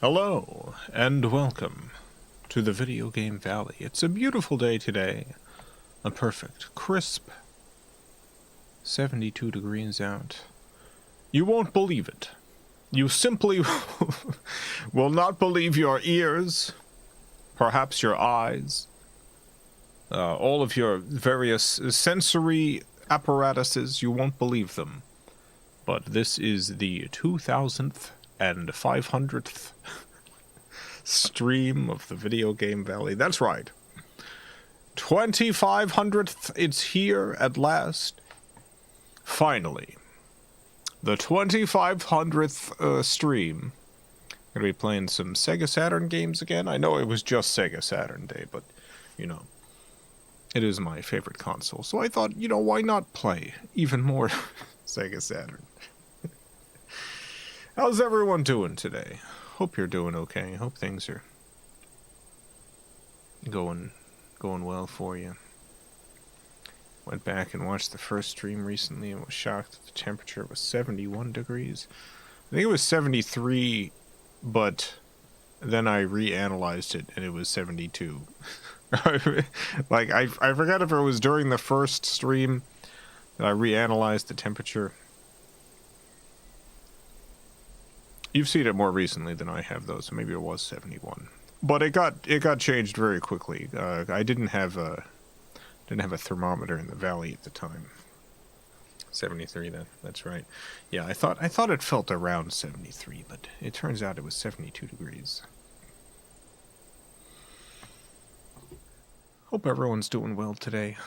Hello, and welcome to the Video Game Valley. It's a beautiful day today. A perfect, crisp 72 degrees out. You won't believe it. You simply will not believe your ears, perhaps your eyes, all of your various sensory apparatuses. You won't believe them. But this is the 2000th and 500th stream of the Video Game Valley. That's right. 2500th, it's here at last. Finally. The 2500th stream. Gonna be playing some Sega Saturn games again. I know it was just Sega Saturn Day, but, you know, it is my favorite console. So I thought, you know, why not play even more Sega Saturn? How's everyone doing today? Hope you're doing okay. Hope things are going well for you. Went back and watched the first stream recently and was shocked that the temperature was 71 degrees. I think it was 73, but then I reanalyzed it and it was 72. Like, I forgot if it was during the first stream that I reanalyzed the temperature. You've seen it more recently than I have, though, so maybe it was 71. But it got changed very quickly. I didn't have a thermometer in the valley at the time. 73, that's right. Yeah, I thought it felt around 73, but it turns out it was 72 degrees. Hope everyone's doing well today.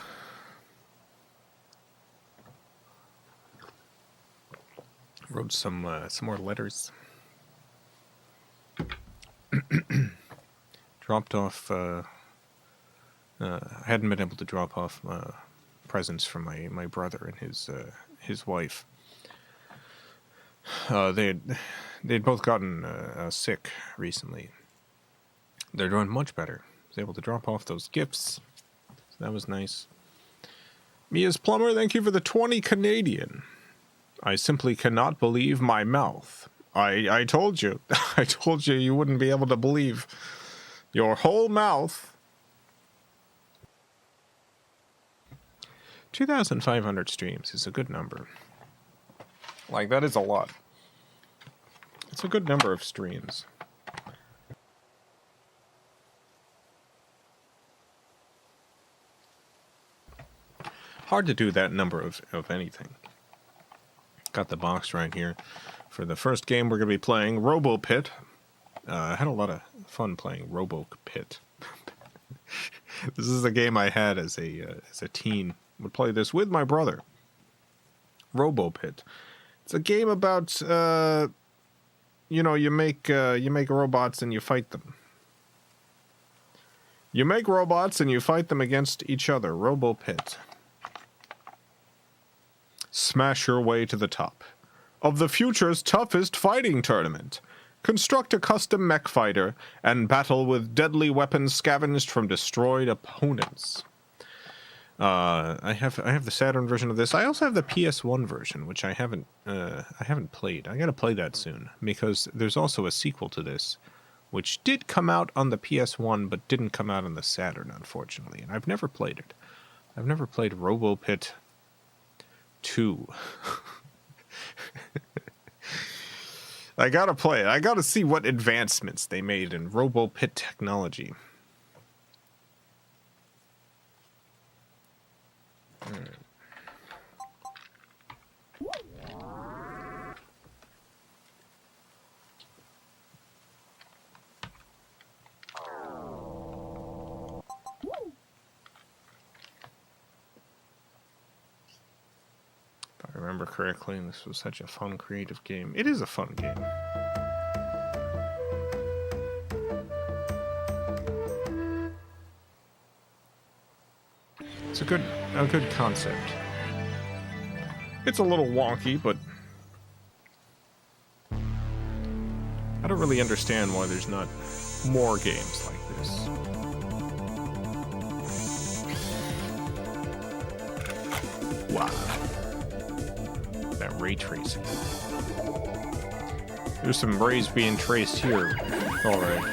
Wrote some more letters. Dropped off, I hadn't been able to drop off presents from my brother and his wife. They'd both gotten sick recently. They're doing much better. I was able to drop off those gifts. So that was nice. Mia's Plumber, thank you for the 20 Canadian. I simply cannot believe my mouth. I told you. I told you you wouldn't be able to believe your whole mouth. 2,500 streams is a good number. Like, that is a lot. It's a good number of streams. Hard to do that number of anything. Got the box right here. For the first game we're going to be playing, Robo Pit. I had a lot of fun playing Robo Pit. This is a game I had as a teen. Would play this with my brother. Robo Pit. It's a game about you know, you make robots and you fight them. You make robots and you fight them against each other. Robo Pit. Smash your way to the top of the future's toughest fighting tournament. Construct a custom mech fighter and battle with deadly weapons scavenged from destroyed opponents. I have the Saturn version of this. I also have the PS1 version, which I haven't played. I gotta play that soon because there's also a sequel to this, which did come out on the PS1 but didn't come out on the Saturn, unfortunately. And I've never played it. I've never played Robo Pit 2. I gotta play it. I gotta see what advancements they made in Robo Pit technology. If I remember correctly, this was such a fun, creative game. It is a fun game. It's a good concept. It's a little wonky, but I don't really understand why there's not more games like this. Wow. That ray tracing. There's some rays being traced here. Alright.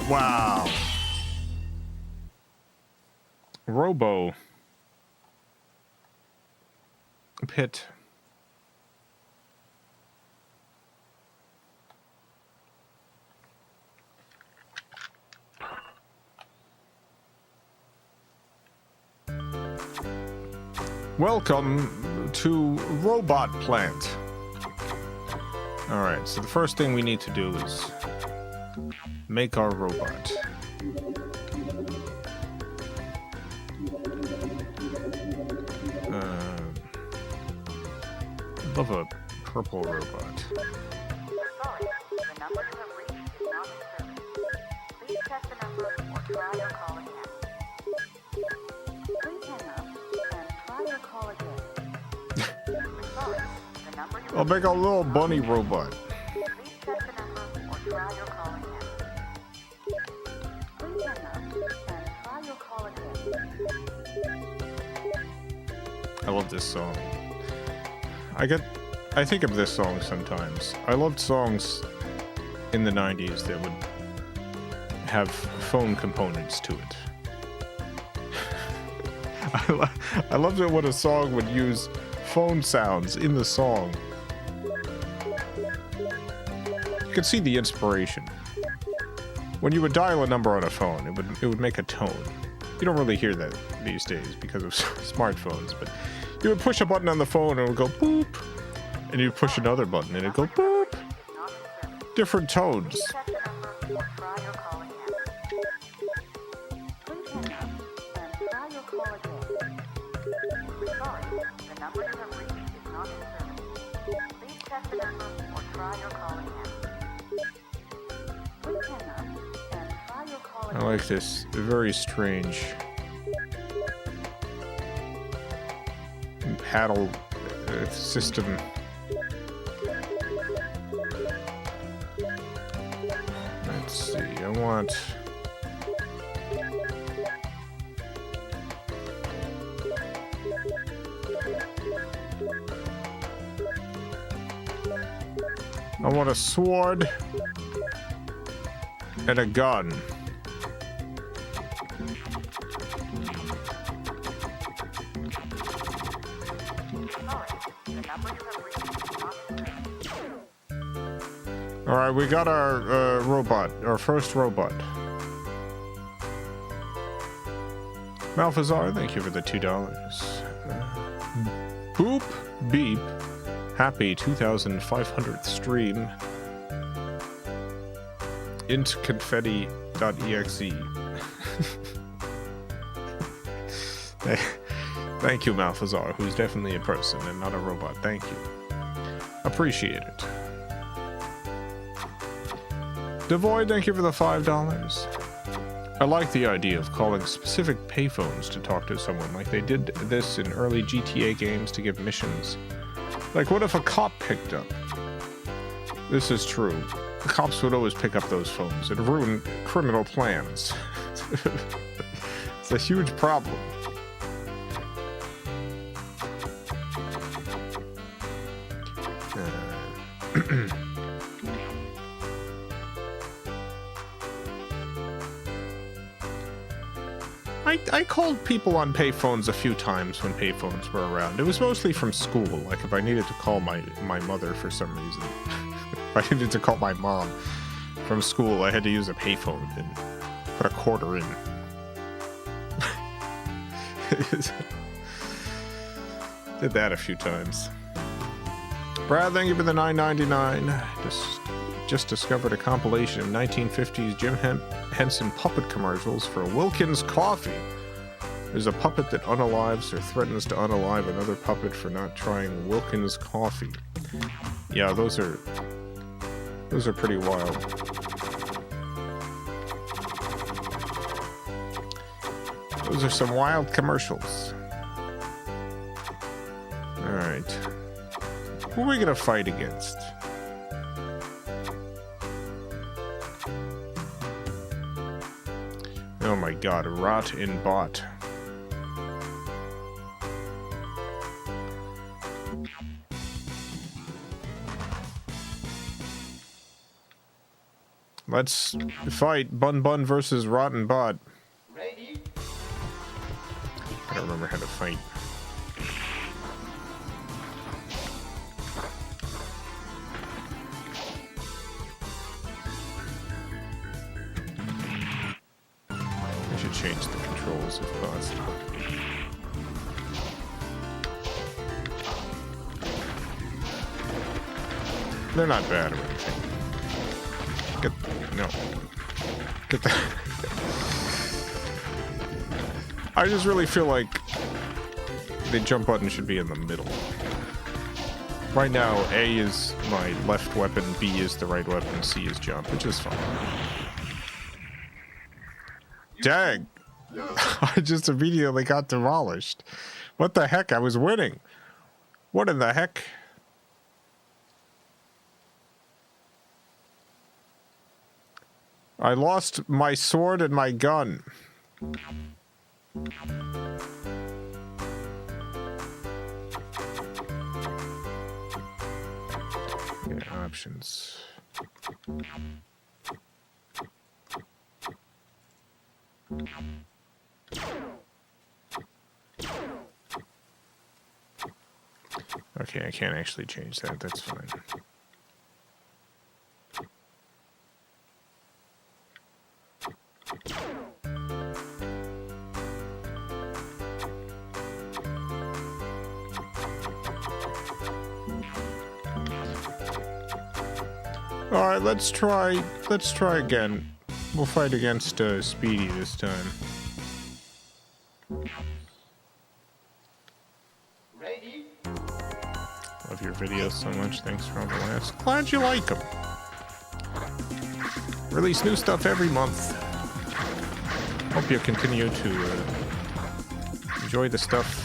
Wow. Robo. Pit. Welcome to Robot Plant. Alright, so the first thing we need to do is make our robot. I love a purple robot. Sorry, the number you have reached is not in service. Please check the number or try your call again. Please hang up and try your call again. Sorry, the number you I'll make a little bunny robot. Please check the number or try your call again. Please hang up and try your call again. I love this song. I think of this song sometimes. I loved songs in the 90s that would have phone components to it. I loved it when a song would use phone sounds in the song. You could see the inspiration. When you would dial a number on a phone, it would make a tone. You don't really hear that these days because of smartphones, but you would push a button on the phone and it would go boop, and you'd push another button and it'd go boop. Different tones. Check the number or try your call again. Please hang up and try your call again. Sorry, the number you have reached is not in service. Please check the number or try your call again. Please hang up and try your call again. I like this very strange paddle system. Let's see, I want... a sword and a gun. Alright, we got our robot, our first robot. Malphazar, thank you for the $2. Boop Beep, happy 2,500th stream. Intconfetti.exe. Thank you, Malphazar, who's definitely a person and not a robot. Thank you. Appreciate it. Devoid, thank you for the $5. I like the idea of calling specific payphones to talk to someone, like they did this in early GTA games to give missions. Like, what if a cop picked up? This is true. The cops would always pick up those phones. It'd ruin criminal plans. It's a huge problem. I called people on payphones a few times when payphones were around. It was mostly from school, like if I needed to call my mother for some reason. If I needed to call my mom from school, I had to use a payphone and put a quarter in. Did that a few times. Brad, thank you for the $9.99. Just discovered a compilation of 1950s Jim Henson puppet commercials for Wilkins Coffee. There's a puppet that unalives or threatens to unalive another puppet for not trying Wilkins Coffee. Yeah, those are pretty wild. Those are some wild commercials. Alright. Who are we gonna fight against? Oh my god, rot in bot. Let's fight Bun Bun versus Rotten Bot. Ready? I don't remember how to fight. I should change the controls if possible. They're not bad or anything. Get that. I just really feel like the jump button should be in the middle. Right now, A is my left weapon, B is the right weapon, C is jump, which is fine. Dang! I just immediately got demolished. What the heck? I was winning. What in the heck? I lost my sword and my gun. Okay, options. Okay, I can't actually change that. That's fine. All right, let's try again. We'll fight against Speedy this time. Ready? Love your videos so much. Thanks for all the laughs. Glad you like them. Release new stuff every month. Hope you continue to enjoy the stuff.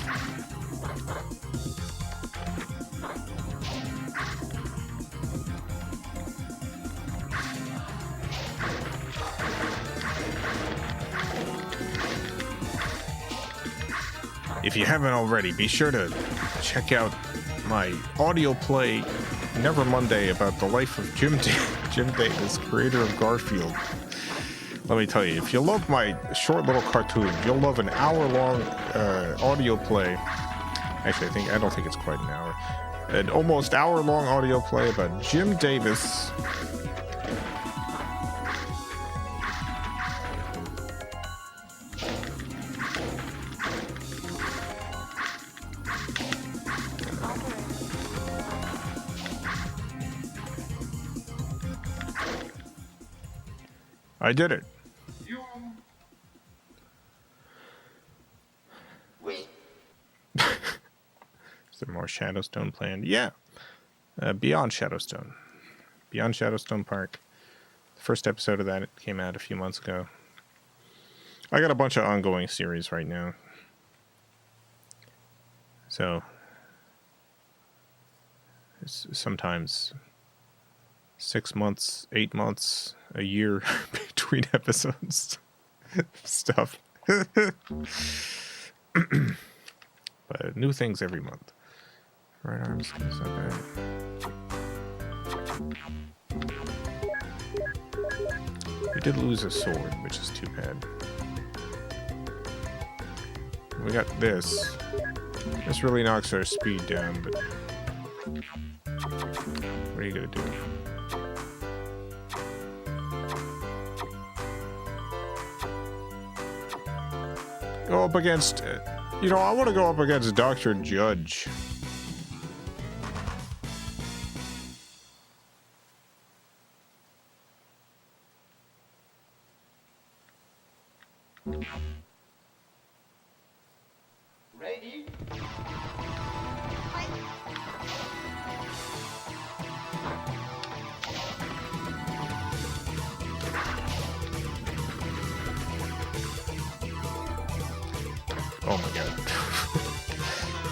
If you haven't already, be sure to check out my audio play Never Monday about the life of Jim Davis, creator of Garfield. Let me tell you, if you love my short little cartoon, you'll love an hour-long audio play. Actually, I don't think it's quite an hour. An almost hour-long audio play about Jim Davis. I did it. You win. Is there more Shadowstone planned? Yeah. Beyond Shadowstone. Beyond Shadowstone Park. The first episode of that came out a few months ago. I got a bunch of ongoing series right now. So, it's sometimes 6 months, 8 months, a year between episodes. Stuff. But new things every month. Right arms, that's not bad. We did lose a sword, which is too bad. We got this. This really knocks our speed down, but what are you gonna do? Go up against, I want to go up against Dr. Judge. Ready? Oh my god.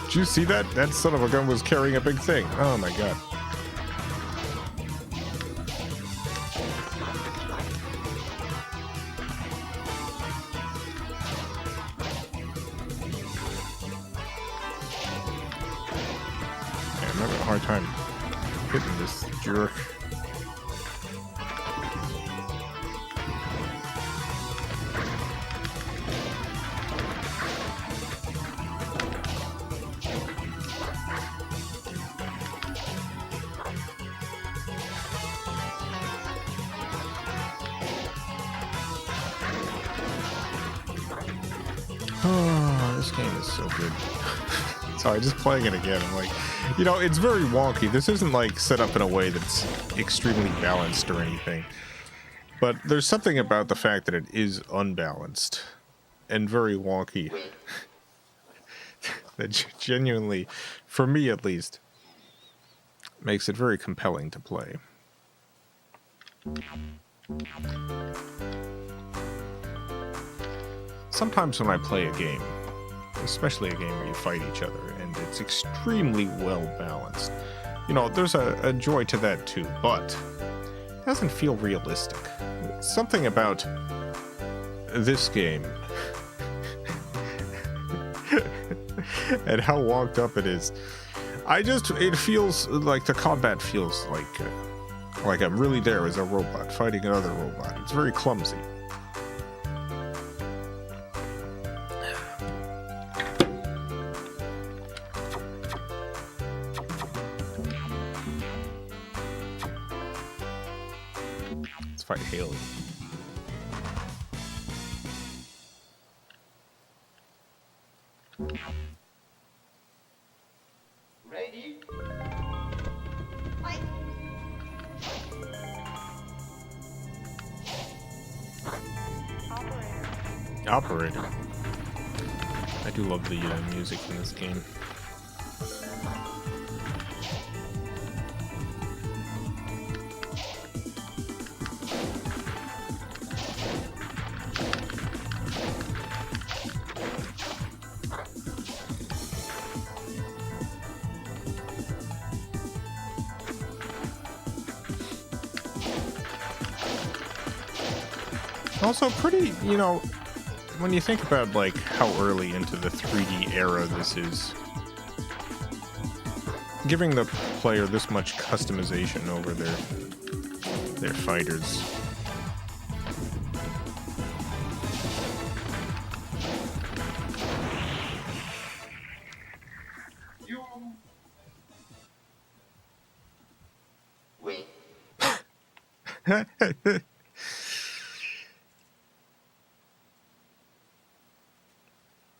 Did you see that? That son of a gun was carrying a big thing. Oh my god. I'm having a hard time hitting this jerk. Oh, this game is so good. Sorry, just playing it again. I'm like, you know, it's very wonky. This isn't like set up in a way that's extremely balanced or anything. But there's something about the fact that it is unbalanced and very wonky that genuinely, for me at least, makes it very compelling to play. Sometimes when I play a game, especially a game where you fight each other, and it's extremely well balanced, you know, there's a joy to that too, but it doesn't feel realistic. Something about this game and how wonked up it is. It feels like the combat feels like I'm really there as a robot fighting another robot. It's very clumsy. Fight Haley. Ready? Operator. I do love the music in this game. Also pretty, you know, when you think about like how early into the 3D era this is, giving the player this much customization over their fighters. You wait.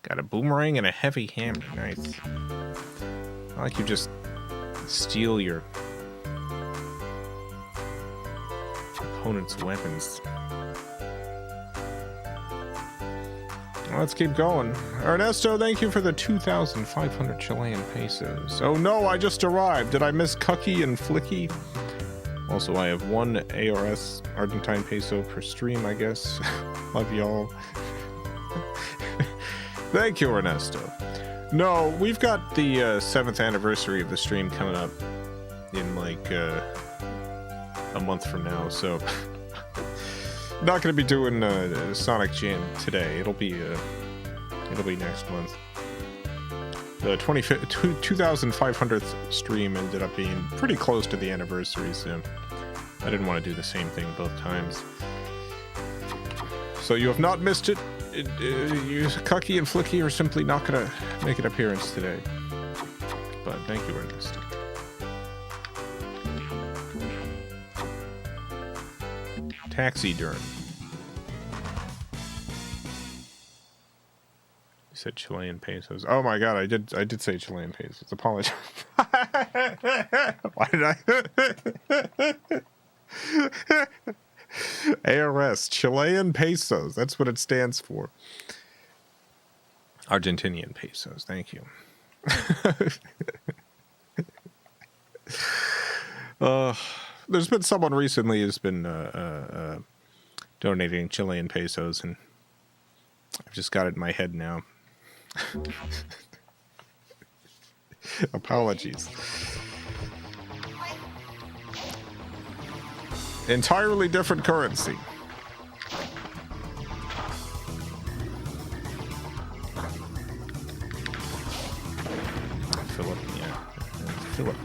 Got a boomerang and a heavy hammer. Nice. I like you just steal your opponent's weapons. Well, let's keep going. Ernesto, thank you for the 2,500 Chilean pesos. Oh no, I just arrived. Did I miss Cucky and Flicky? Also, I have 1 ARS Argentine peso per stream, I guess. Love y'all. Thank you, Ernesto. No, we've got the 7th anniversary of the stream coming up in like a month from now, so not going to be doing Sonic Jam today. It'll be next month. The 2,500th stream ended up being pretty close to the anniversary, so I didn't want to do the same thing both times. So you have not missed it. Cucky and Flicky are simply not going to make an appearance today. But thank you, Ernest. Taxiderm. You said Chilean pesos. Oh my god, I did say Chilean pesos. Apologize. Why did I? ARS, Chilean pesos. That's what it stands for. Argentinian pesos. Thank you. There's been someone recently who's been donating Chilean pesos, and I've just got it in my head now. Apologies. Entirely different currency. Philip, yeah. Philip.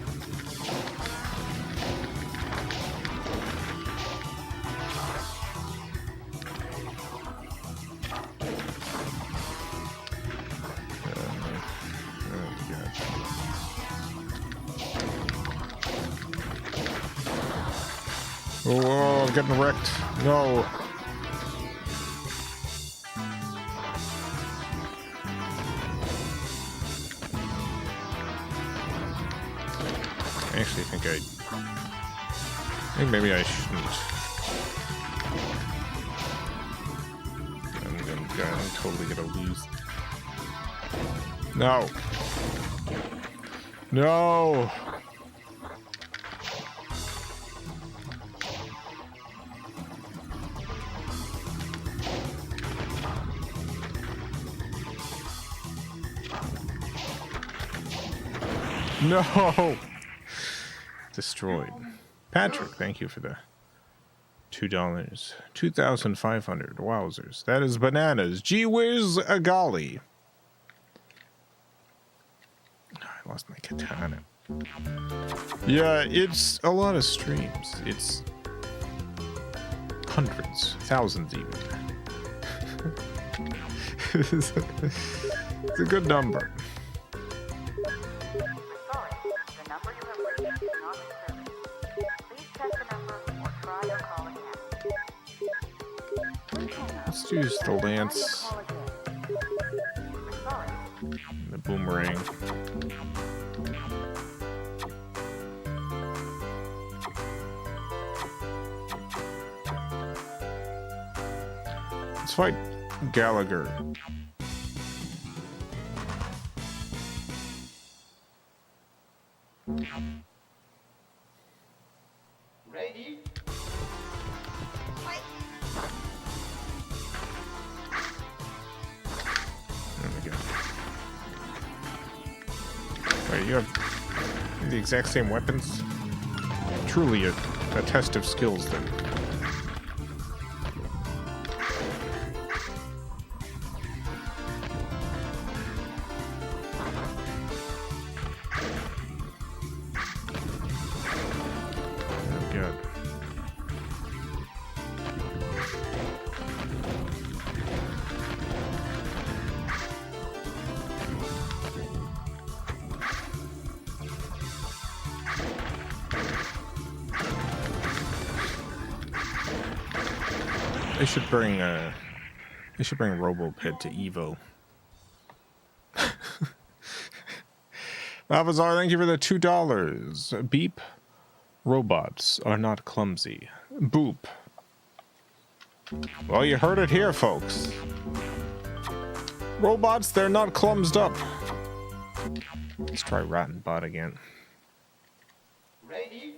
getting wrecked. No. I actually think I think maybe I shouldn't. I'm totally gonna lose. No. No. No. Destroyed. Patrick, thank you for the $2. 2,500. Wowzers. That is bananas. Gee whiz, a golly. Oh, I lost my katana. Yeah, it's a lot of streams. It's hundreds, thousands even. It's a good number. Sorry, the number you have reached is not in service. Please check the number or try your call again. Let's use the lance, Sorry. the boomerang. Let's fight Gallagher. Ready? There we go. Wait, you have the exact same weapons? Truly a test of skills then. Oh, God. They should bring Robo Pit to Evo. Avazar, thank you for the $2. Beep. Robots are not clumsy. Boop. Well, you heard it here, folks. Robots, they're not clumsed up. Let's try Rotten Bot again. Ready?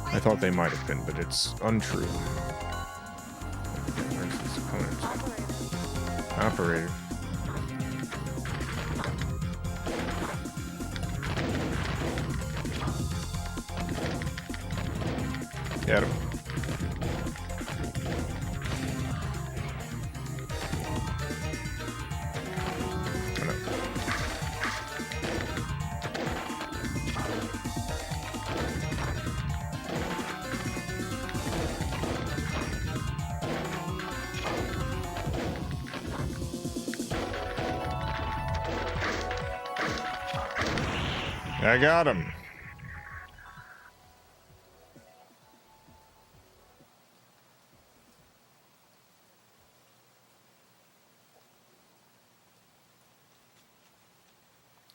I thought they might have been, but it's untrue. Where's this opponent? Operator. Get him. Oh, no. I got him.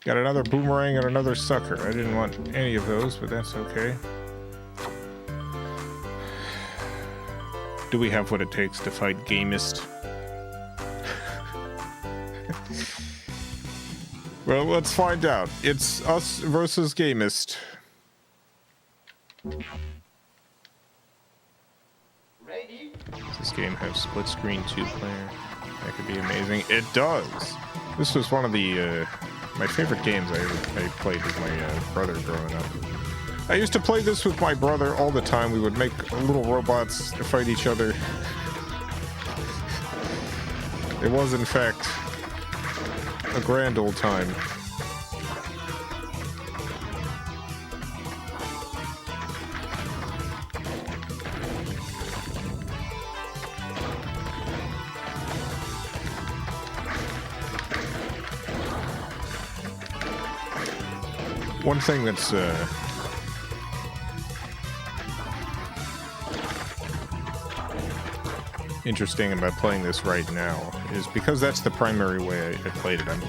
Got another boomerang and another sucker. I didn't want any of those, but that's okay. Do we have what it takes to fight Gamist? Well, let's find out. It's us versus Gamist. Ready? Does this game have split screen 2-player? That could be amazing. It does. This was one of the my favorite games I played with my brother growing up. I used to play this with my brother all the time. We would make little robots fight each other. It was, in fact, a grand old time. One thing that's interesting about playing this right now is because that's the primary way I played it. I mean,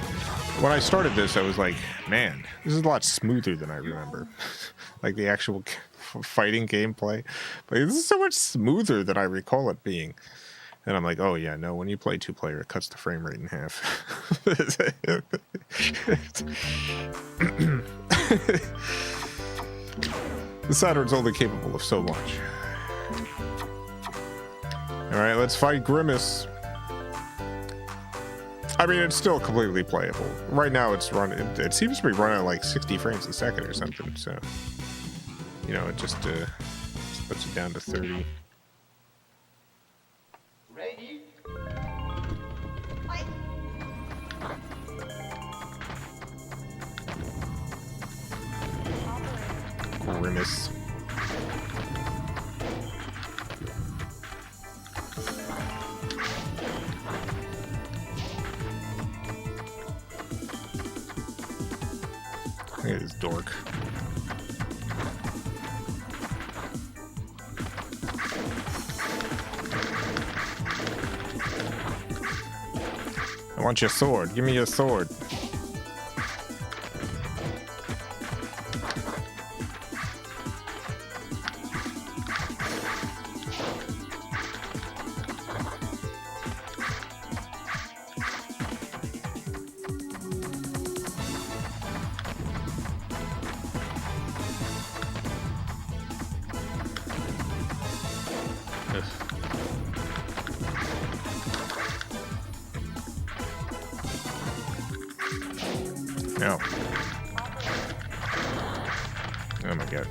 when I started this, I was like, man, this is a lot smoother than I remember. Like the actual fighting gameplay. But this is so much smoother than I recall it being. And I'm like, oh yeah, no, when you play 2-player, it cuts the frame rate in half. The Saturn's only capable of so much. Alright, let's fight Grimace. I mean, it's still completely playable. Right now it's running, it seems to be running at like 60 frames a second or something, so... You know, it just puts it down to 30. Ready? Grimace. Look at this dork. I want your sword. Give me your sword. No. Oh my god.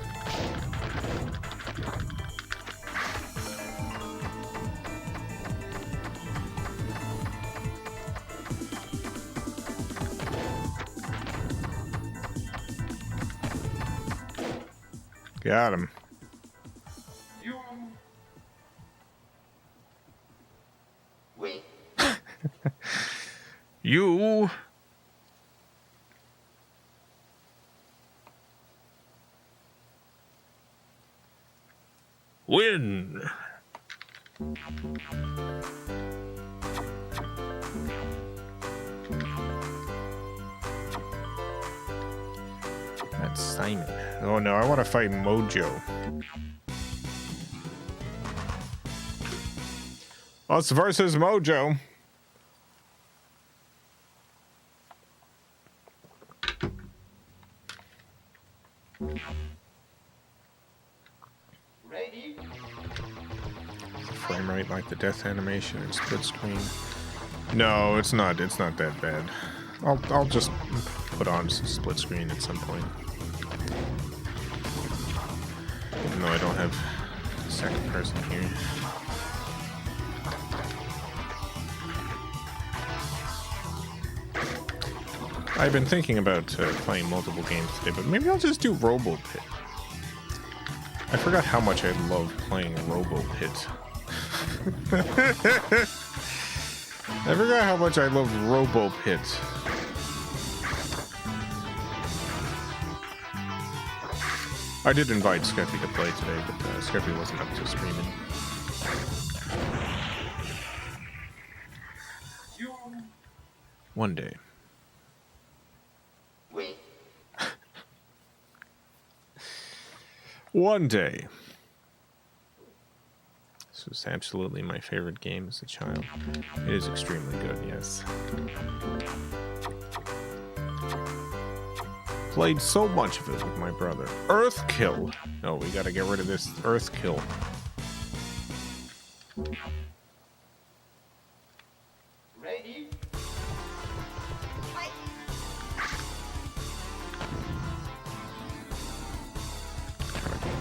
Got him. You. Wait. You. Win. That's Simon. Oh no, I want to fight Mojo. Us versus Mojo. Ready? Frame rate like the death animation and split screen. No, it's not that bad. I'll just put on split screen at some point. Even though I don't have a second person here. I've been thinking about playing multiple games today, but maybe I'll just do Robo Pit. I forgot how much I love playing Robo Pit. I forgot how much I love Robo Pit. I did invite Scuffy to play today, but Scuffy wasn't up to streaming. You. One day. Wait. One day. This was absolutely my favorite game as a child. It is extremely good, yes. Played so much of it with my brother. Earthkill! No, we gotta get rid of this Earthkill. Ready?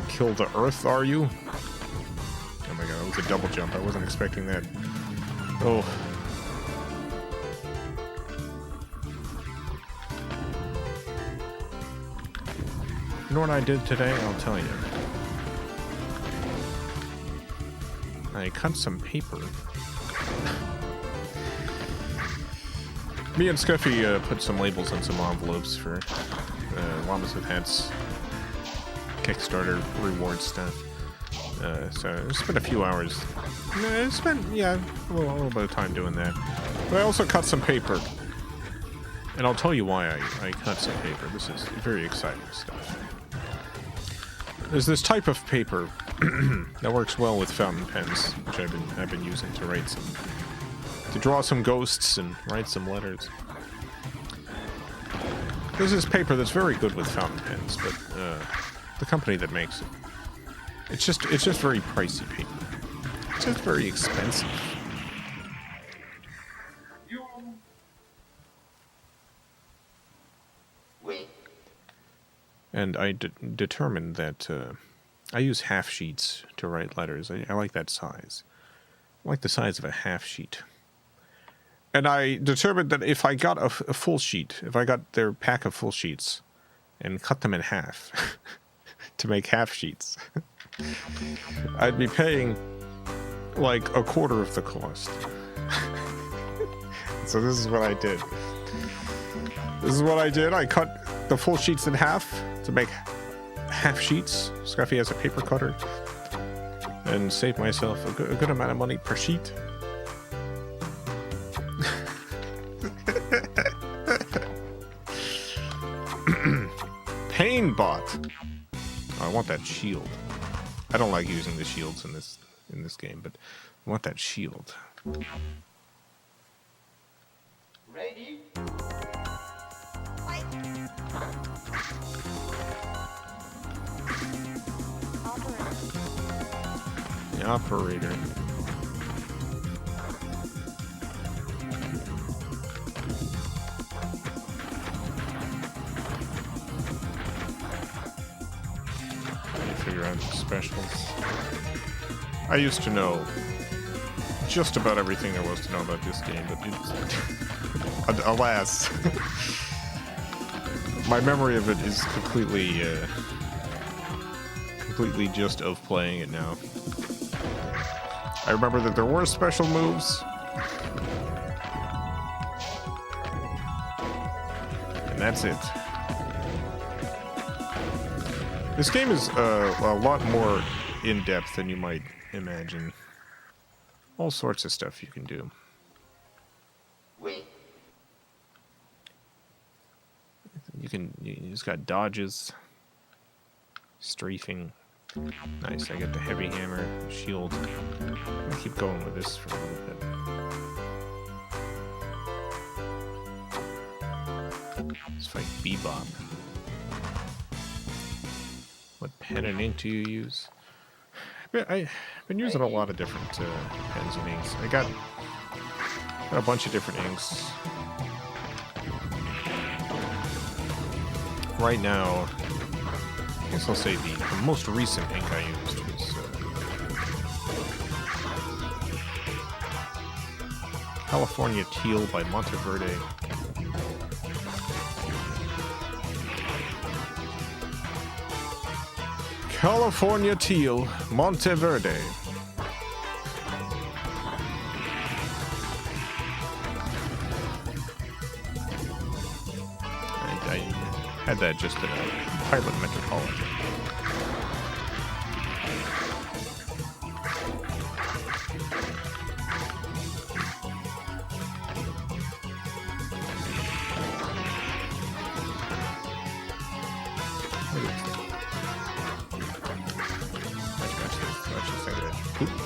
Kill the Earth, are you? Oh my god, that was a double jump. I wasn't expecting that. Oh. You know what I did today? I'll tell you. I cut some paper. Me and Scuffy put some labels on some envelopes for Llamas with Hats Kickstarter reward stuff. So I spent a few hours No, I spent, yeah, a little bit of time doing that. But I also cut some paper. And I'll tell you why I cut some paper. This is very exciting stuff. There's this type of paper that works well with fountain pens, which I've been using to write to draw some ghosts and write some letters. There's this paper that's very good with fountain pens, but the company that makes it, it's just very pricey paper. It's just very expensive. You. Wait. And I determined that I use half sheets to write letters. I like that size. I like the size of a half sheet. And I determined that if I got a full sheet, if I got their pack of full sheets and cut them in half to make half sheets, I'd be paying like a quarter of the cost. So this is what I did. I cut the full sheets in half to make half sheets. Scruffy has a paper cutter. And saved myself a good amount of money per sheet. Painbot. Oh, I want that shield. I don't like using the shields in this game, but I want that shield. Ready? The operator. Figure out the specials. I used to know just about everything there was to know about this game, but it's, alas, my memory of it is completely just of playing it now. I remember that there were special moves, and that's it. This game is a lot more in-depth than you might imagine. All sorts of stuff you can do. Wait. It's got dodges, strafing. Nice, I get the heavy hammer, shield. I'll keep going with this for a little bit. Let's fight Bebop. What pen and ink do you use? I've been using a lot of different pens and inks. I got a bunch of different inks. Right now, I guess I'll say the most recent ink I used was California Teal by Monteverde. California Teal, Monteverde. I had that just in a Pilot Metropolitan.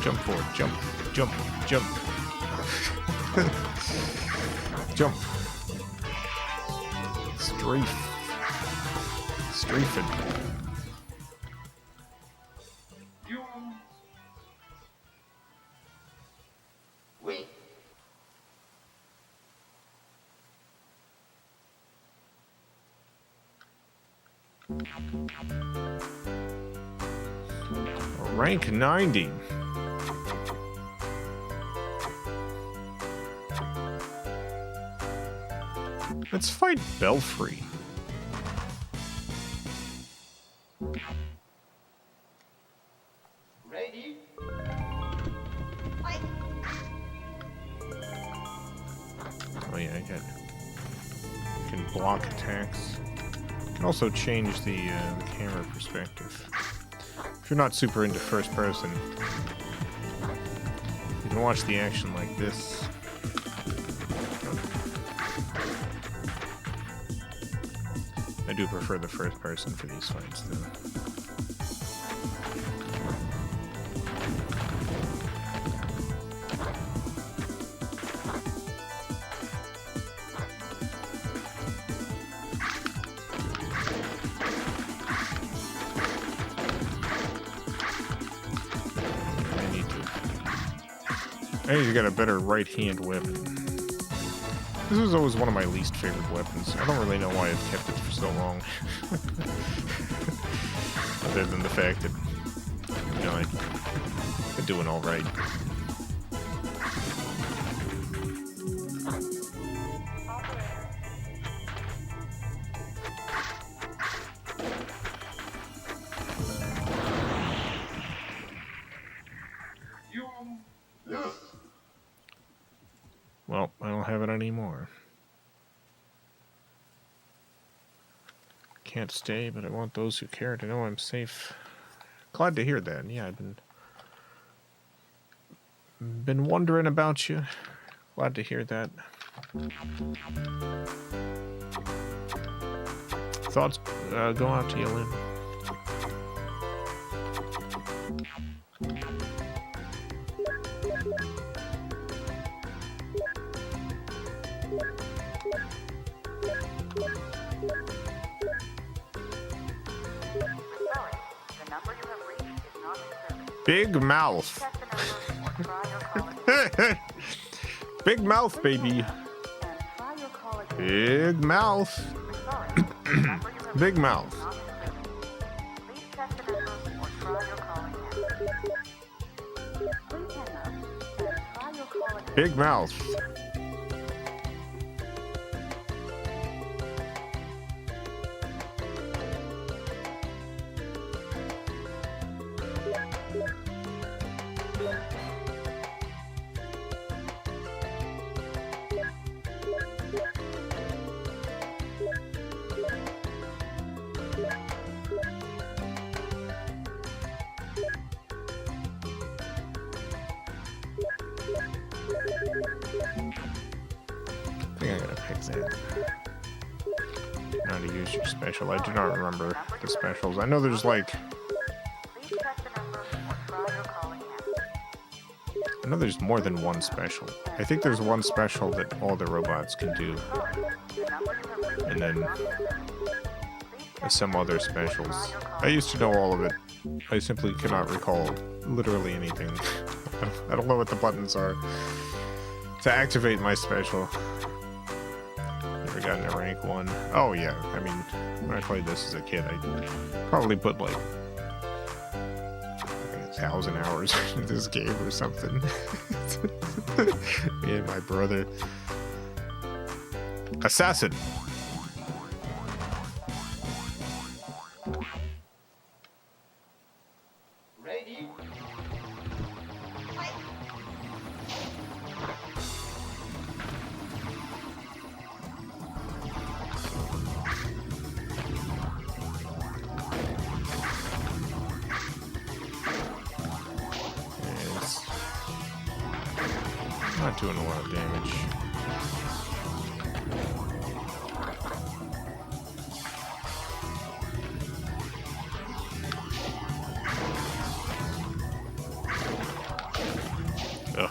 Jump forward, jump, jump, jump. Jump. Strafing. You. Wait. Rank 90. Let's fight Belfry. Ready? Oh yeah, you can block attacks. You can also change the camera perspective. If you're not super into first person, can watch the action like this. I do prefer the first person for these fights, though. I need to get a better right-hand weapon. This was always one of my least favorite weapons. I don't really know why I've kept it for so long. Other than the fact that, you know, I've been doing alright. Well, I don't have it anymore. Can't stay, but I want those who care to know I'm safe. Glad to hear that. Yeah, I've been wondering about you. Glad to hear that. Thoughts go out to you, Lynn. Big mouth. Big mouth, baby. Big mouth. Big mouth. Big mouth. I think I gotta pick that. Now to use your special. I do not remember the specials. I know there's like... I know there's more than one special. I think there's one special that all the robots can do. And then some other specials. I used to know all of it. I simply cannot recall literally anything. I don't know what the buttons are to activate my special. Never gotten a rank 1. Oh yeah, I mean, when I played this as a kid, I probably put like 1,000 hours into this game or something. Me and my brother. Assassin. Ready? It's not doing a lot of damage. Ugh.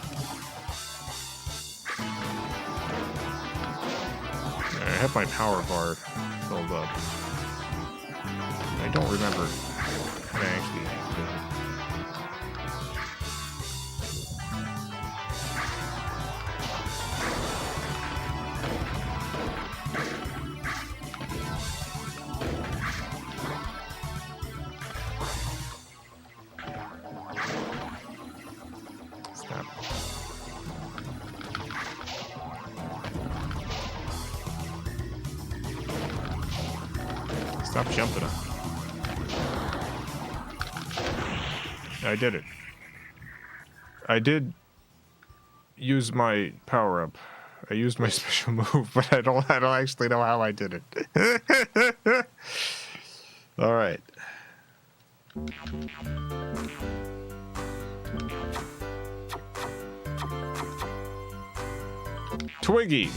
I have my power bar filled up. I don't remember how to actually activate it. Stop. Stop jumping up. I did it. I did use my power up. I used my special move, but I don't actually know how I did it. All right. Twiggy.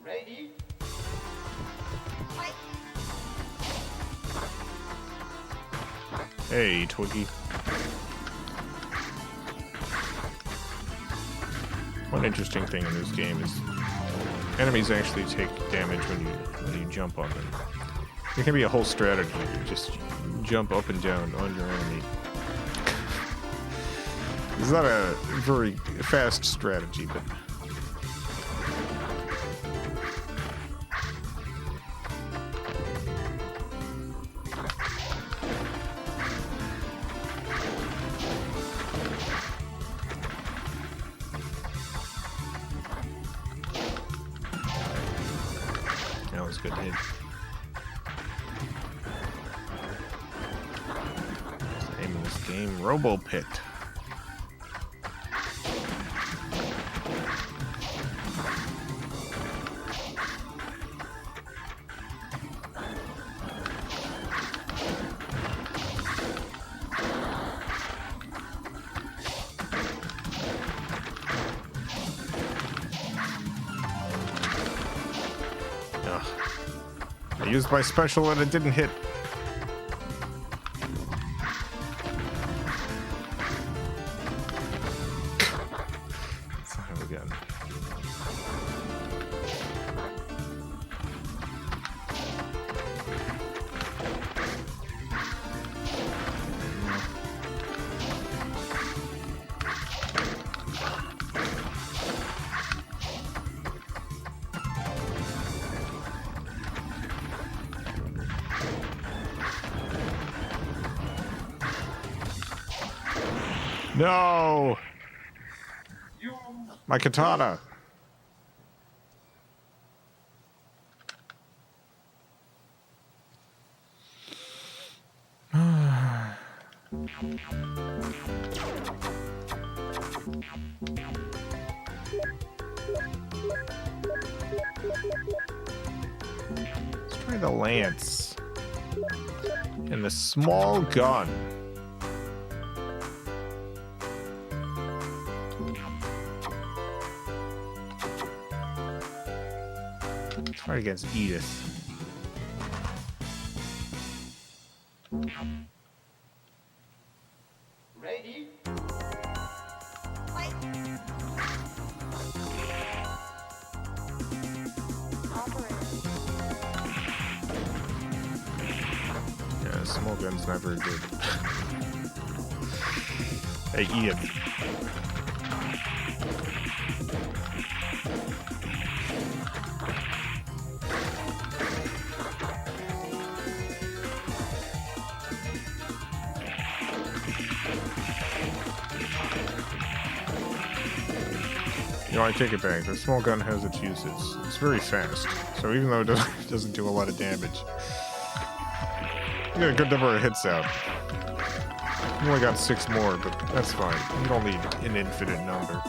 Ready? Hey, Twiggy. One interesting thing in this game is enemies actually take damage when you jump on them. It can be a whole strategy. Just jump up and down on your enemy. It's not a very fast strategy, but that was a good hit. What's the name of this game? Robo Pit. I used my special and it didn't hit. Son of a gun. No! My katana! Let's try the lance. And the small gun. Fight against Edith. Ready? Yeah, small gun's not very good. Hey, Edith. You know, I take it back. The small gun has its uses. It's very fast, so even though it doesn't do a lot of damage, you get a good number of hits out. You only got 6 more, but that's fine. You don't need an infinite number.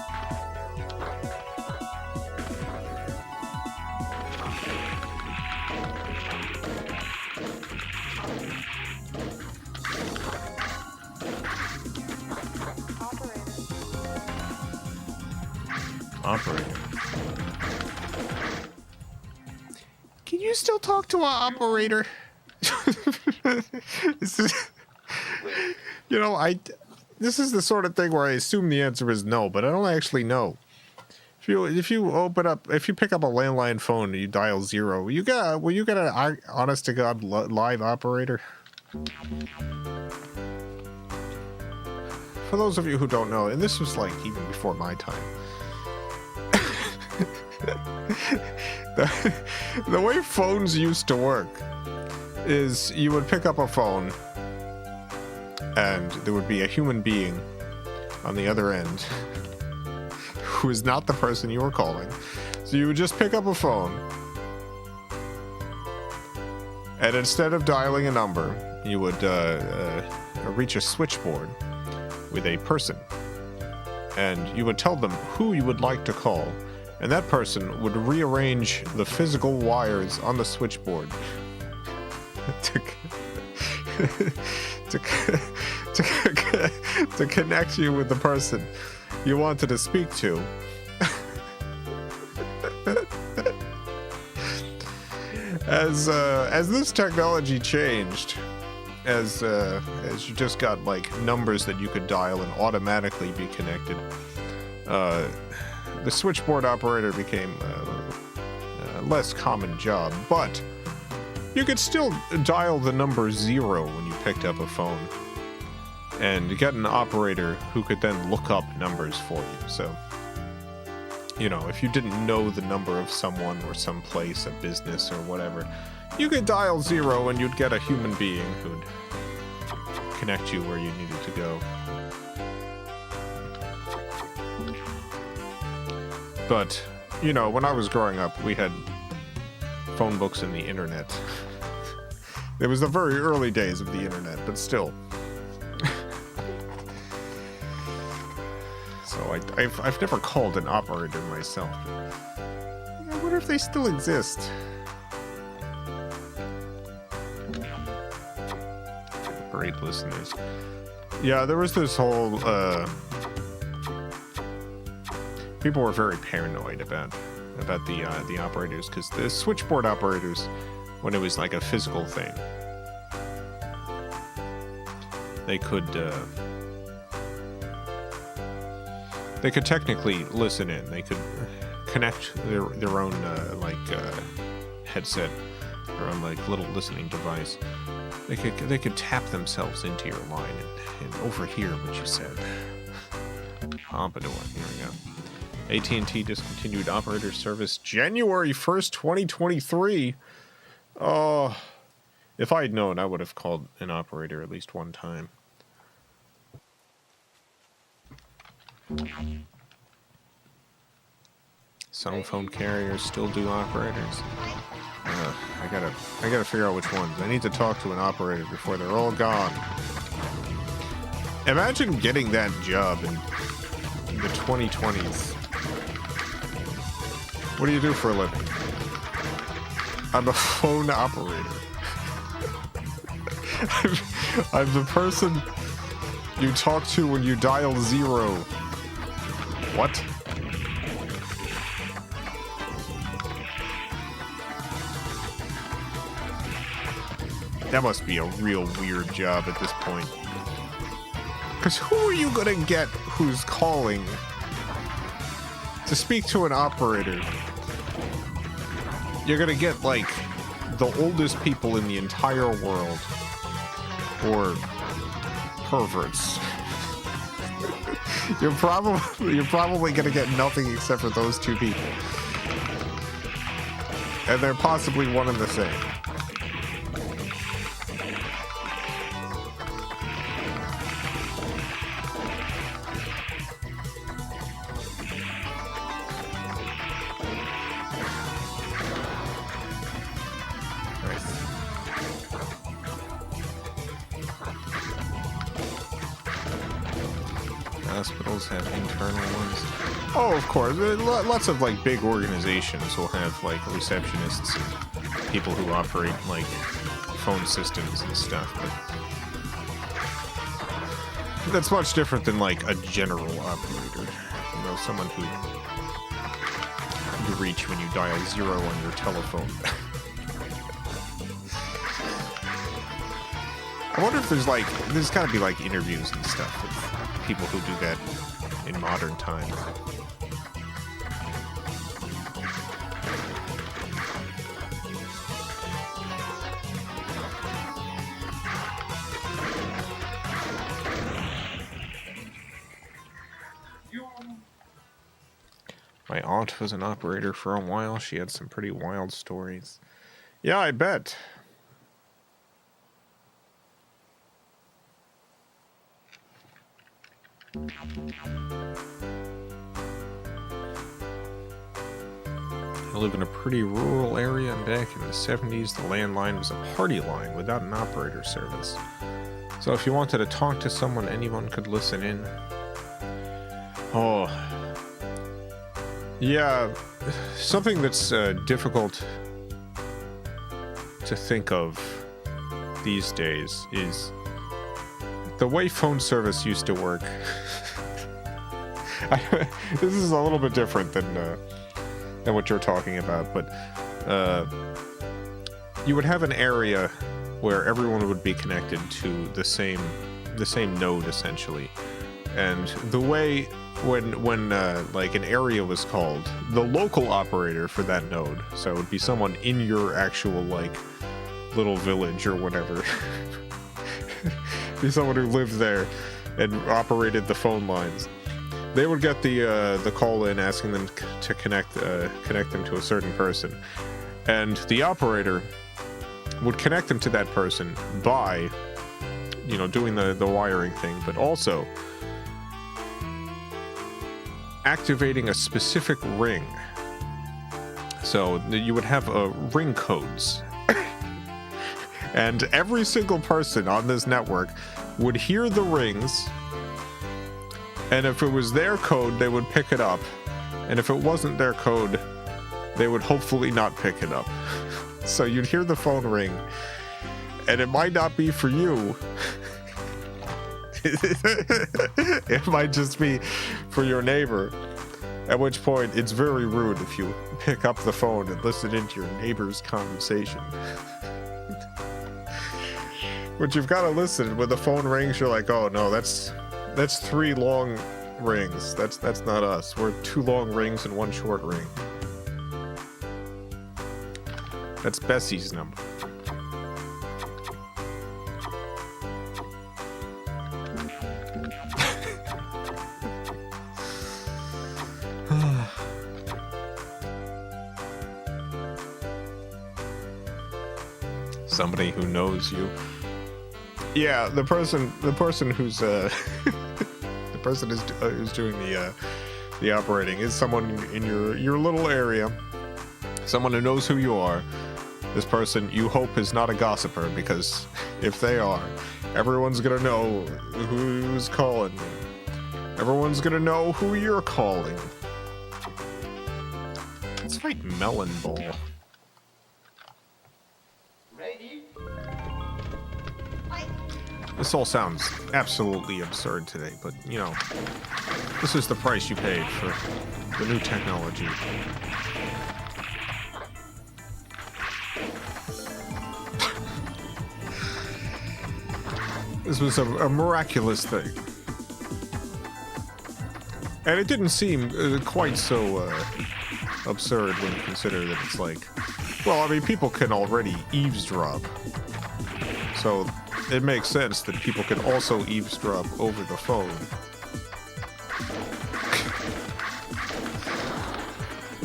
Operator. Can you still talk to an operator? This is, you know, this is the sort of thing where I assume the answer is no, but I don't actually know. If you pick up a landline phone and you dial 0, will you get an honest to God live operator? For those of you who don't know, and this was like even before my time. The way phones used to work is you would pick up a phone and there would be a human being on the other end who is not the person you were calling. So you would just pick up a phone and instead of dialing a number, you would reach a switchboard with a person and you would tell them who you would like to call. And that person would rearrange the physical wires on the to to connect you with the person you wanted to speak to. As this technology changed, as you just got like numbers that you could dial and automatically be connected, the switchboard operator became a less common job, but you could still dial the number 0 when you picked up a phone and get an operator who could then look up numbers for you. So, you know, if you didn't know the number of someone or some place, a business or whatever, you could dial 0 and you'd get a human being who'd connect you where you needed to go. But, you know, when I was growing up, we had phone books and the internet. It was the very early days of the internet, but still. So I've never called an operator myself. I wonder if they still exist. Great listeners. Yeah, there was this whole people were very paranoid about the operators, because the switchboard operators, when it was like a physical thing, they could technically listen in. They could connect their own headset, their own like little listening device. They could tap themselves into your line and overhear what you said. Pompadour. Here we go. AT&T discontinued operator service January 1st, 2023. Oh, if I'd known, I would have called an operator at least one time. Some phone carriers still do operators. I gotta figure out which ones. I need to talk to an operator before they're all gone. Imagine getting that job in the 2020s. What do you do for a living? I'm a phone operator. I'm the person you talk to when you dial 0. What? That must be a real weird job at this point. Because who are you gonna get who's calling to speak to an operator? You're gonna get, like, the oldest people in the entire world. Or perverts. You're probably gonna get nothing except for those two people. And they're possibly one and the same. Hospitals have internal ones. Oh, of course. Lots of like big organizations will have like receptionists and people who operate like phone systems and stuff. But that's much different than like a general operator. You know, someone who you reach when you dial 0 on your telephone. I wonder if there's gotta be like interviews and stuff with people who do that in modern times. My aunt was an operator for a while. She had some pretty wild stories. Yeah, I bet. I live in a pretty rural area, and back in the 70s, the landline was a party line without an operator service. So if you wanted to talk to someone, anyone could listen in. Oh. Yeah, something that's difficult to think of these days is the way phone service used to work. This is a little bit different than what you're talking about, but you would have an area where everyone would be connected to the same node essentially, and the way when like an area was called, the local operator for that node, so it would be someone in your actual like little village or whatever, be someone who lived there and operated the phone lines. They would get the call in asking them to connect them to a certain person, and the operator would connect them to that person by, you know, doing the wiring thing, but also activating a specific ring. So you would have ring codes. And every single person on this network would hear the rings, and if it was their code, they would pick it up. And if it wasn't their code, they would hopefully not pick it up. So you'd hear the phone ring, and it might not be for you. It might just be for your neighbor. At which point, it's very rude if you pick up the phone and listen into your neighbor's conversation. But you've got to listen. When the phone rings, you're like, oh no, that's 3 long rings. That's not us. We're 2 long rings and 1 short ring. That's Bessie's number. Somebody who knows you. Yeah, the person who's the person who's doing the operating is someone in your little area, someone who knows who you are. This person you hope is not a gossiper, because if they are, everyone's gonna know who's calling you. Everyone's gonna know who you're calling. Let's fight Melon Ball. Ready? This all sounds absolutely absurd today, but, you know, this is the price you paid for the new technology. This was a miraculous thing. And it didn't seem quite so absurd when you consider that it's like, well, I mean, people can already eavesdrop. So it makes sense that people can also eavesdrop over the phone.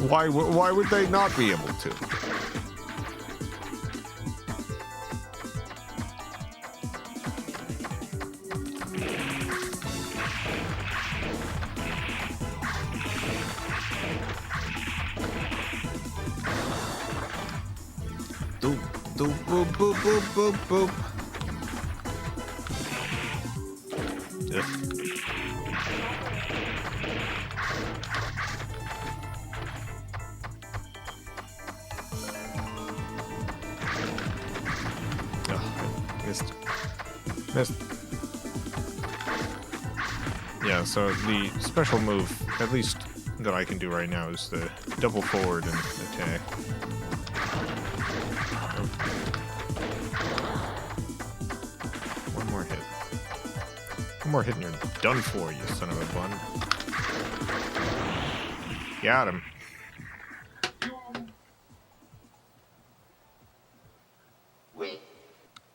Why would they not be able to? Doop, doop, boop, boop, boop, boop, boop. Missed. Yeah, so the special move, at least that I can do right now, is the double forward and attack. One more hit. One more hit and you're done for, you son of a bun. Got him.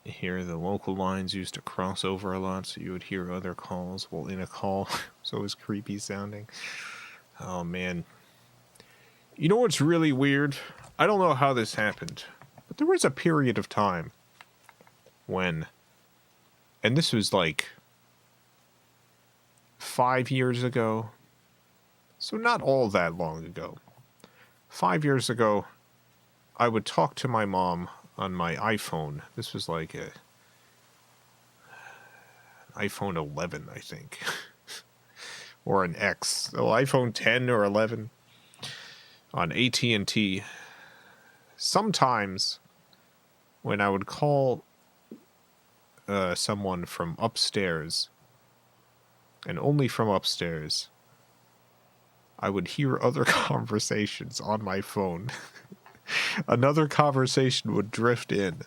Here, the local lines used to cross over a lot, so you would hear other calls while in a call. So it was creepy sounding. Oh, man. You know what's really weird? I don't know how this happened, but there was a period of time when, and this was like 5 years ago, so not all that long ago. 5 years ago, I would talk to my mom on my iPhone. This was like an iPhone 11, I think. Or an X. Oh, iPhone 10 or 11. On AT&T. Sometimes when I would call someone from upstairs, and only from upstairs, I would hear other conversations on my phone. Another conversation would drift in,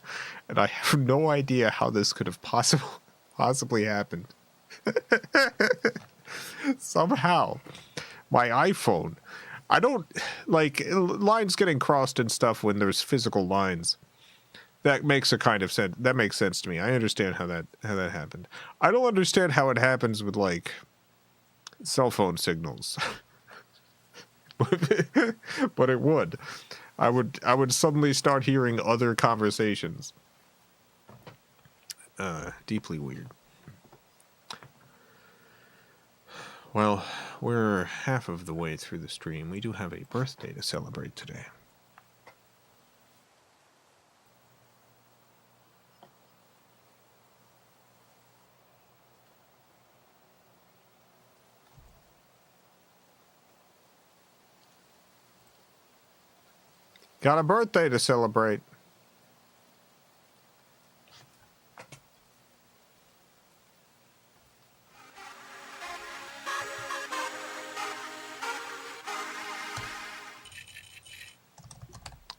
and I have no idea how this could have possibly happened. Somehow, my iPhone, I don't, like, lines getting crossed and stuff when there's physical lines. That makes a kind of sense. That makes sense to me. I understand how that happened. I don't understand how it happens with, like, cell phone signals. But it would. I would suddenly start hearing other conversations. Deeply weird. Well, we're half of the way through the stream. We do have a birthday to celebrate today. Got a birthday to celebrate.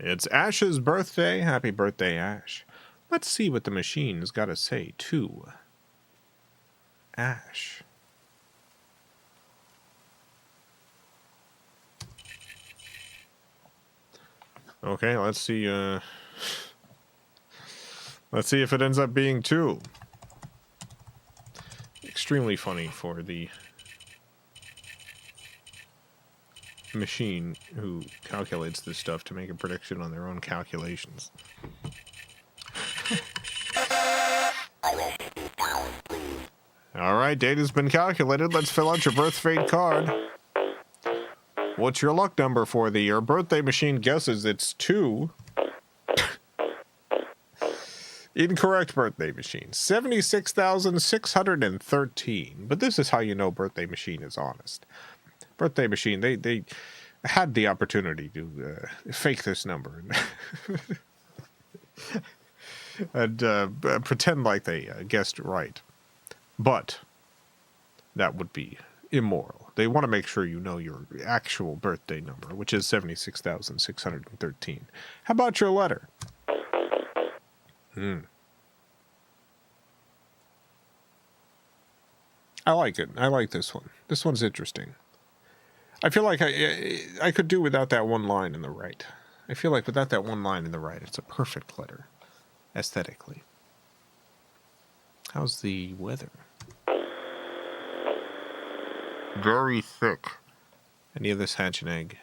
It's Ash's birthday. Happy birthday, Ash. Let's see what the machine's got to say to Ash. Okay, let's see if it ends up being 2. Extremely funny for the machine who calculates this stuff to make a prediction on their own calculations. Alright, data's been calculated. Let's fill out your birth fate card. What's your luck number for the year? Birthday machine guesses it's 2. Incorrect, birthday machine. 76,613. But this is how you know birthday machine is honest. Birthday machine, they had the opportunity to fake this number and pretend like they guessed right. But that would be immoral. They want to make sure you know your actual birthday number, which is 76,613. How about your letter? I like it. I like this one. This one's interesting. I feel like I could do without that one line in the right. I feel like without that one line in the right, it's a perfect letter, aesthetically. How's the weather? Very thick. Any of this hatch an egg?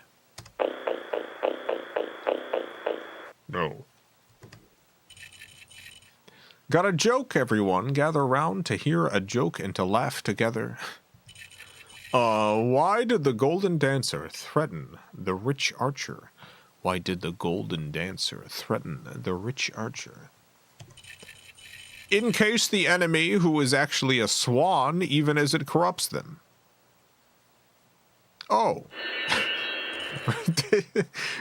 No. Got a joke, everyone. Gather round to hear a joke and to laugh together. Why did the golden dancer threaten the rich archer? Why did the golden dancer threaten the rich archer? In case the enemy, who is actually a swan, even as it corrupts them. Oh.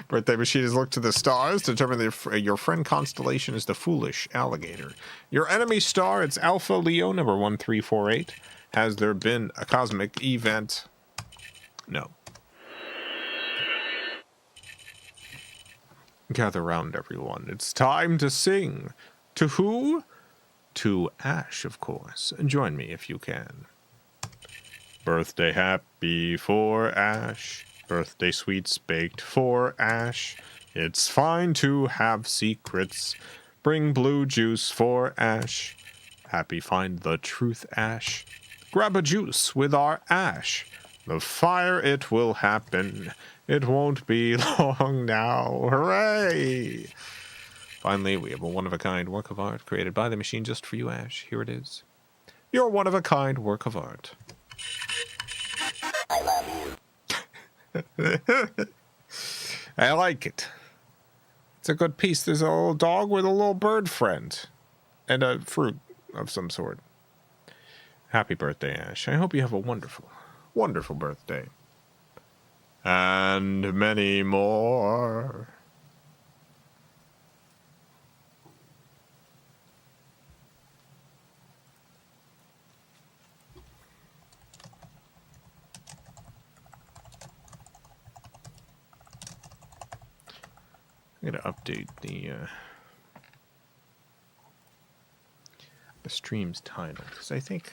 Birthday machine has looked to the stars to determine if your friend constellation is the foolish alligator. Your enemy star, it's Alpha Leo, number 1348. Has there been a cosmic event? No. Gather round, everyone. It's time to sing. To who? To Ash, of course. Join me if you can. Birthday happy for Ash. Birthday sweets baked for Ash. It's fine to have secrets. Bring blue juice for Ash. Happy find the truth, Ash. Grab a juice with our Ash. The fire, it will happen. It won't be long now. Hooray! Finally, we have a one-of-a-kind work of art created by the machine just for you, Ash. Here it is. Your one-of-a-kind work of art. I love you. I like it. It's a good piece. There's a little dog with a little bird friend. And a fruit of some sort. Happy birthday, Ash. I hope you have a wonderful, wonderful birthday. And many more. gotta update the stream's title because I think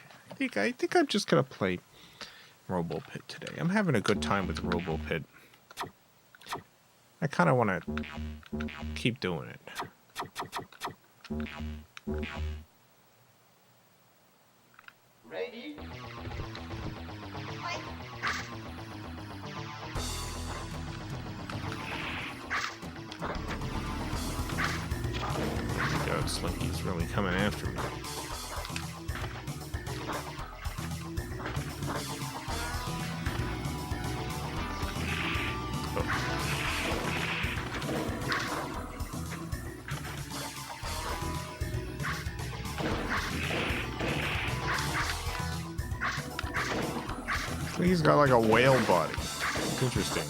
I'm just gonna play Robo Pit today. I'm having a good time with Robo Pit. I kind of want to keep doing it. Ready? God, Slinky's really coming after me. He's got like a whale body. It's interesting.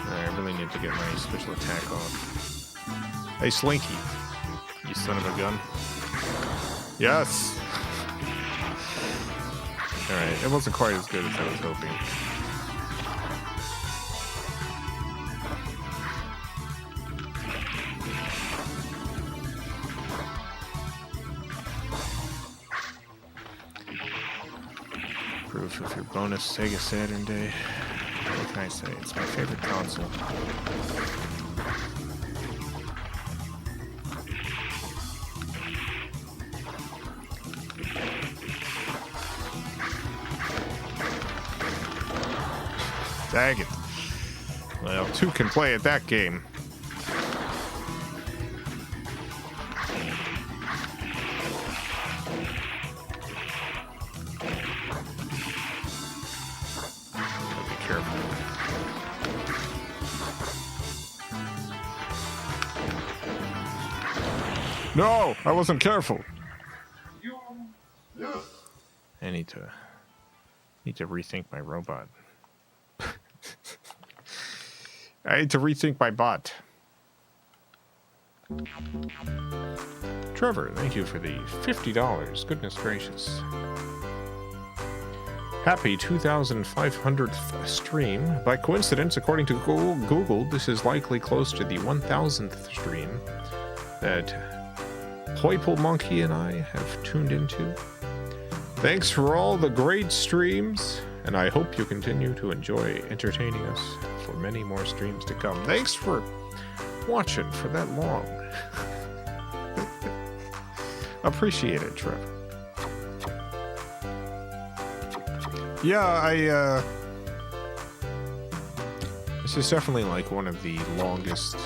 Alright, I really need to get my special attack off. Hey, Slinky. You son of a gun. Yes! Alright, it wasn't quite as good as I was hoping. Proof of your bonus Sega Saturn day. What can I say? It's my favorite console. Dang it. Well, two can play at that game. No, I wasn't careful. I need to rethink my robot. I need to rethink my bot. Trevor, thank you for the $50. Goodness gracious. Happy 2,500th stream. By coincidence, according to Google, this is likely close to the 1,000th stream that Poiple Monkey and I have tuned into. Thanks for all the great streams, and I hope you continue to enjoy entertaining us for many more streams to come. Thanks for watching for that long. Appreciate it, Trevor. Yeah, this is definitely like one of the longest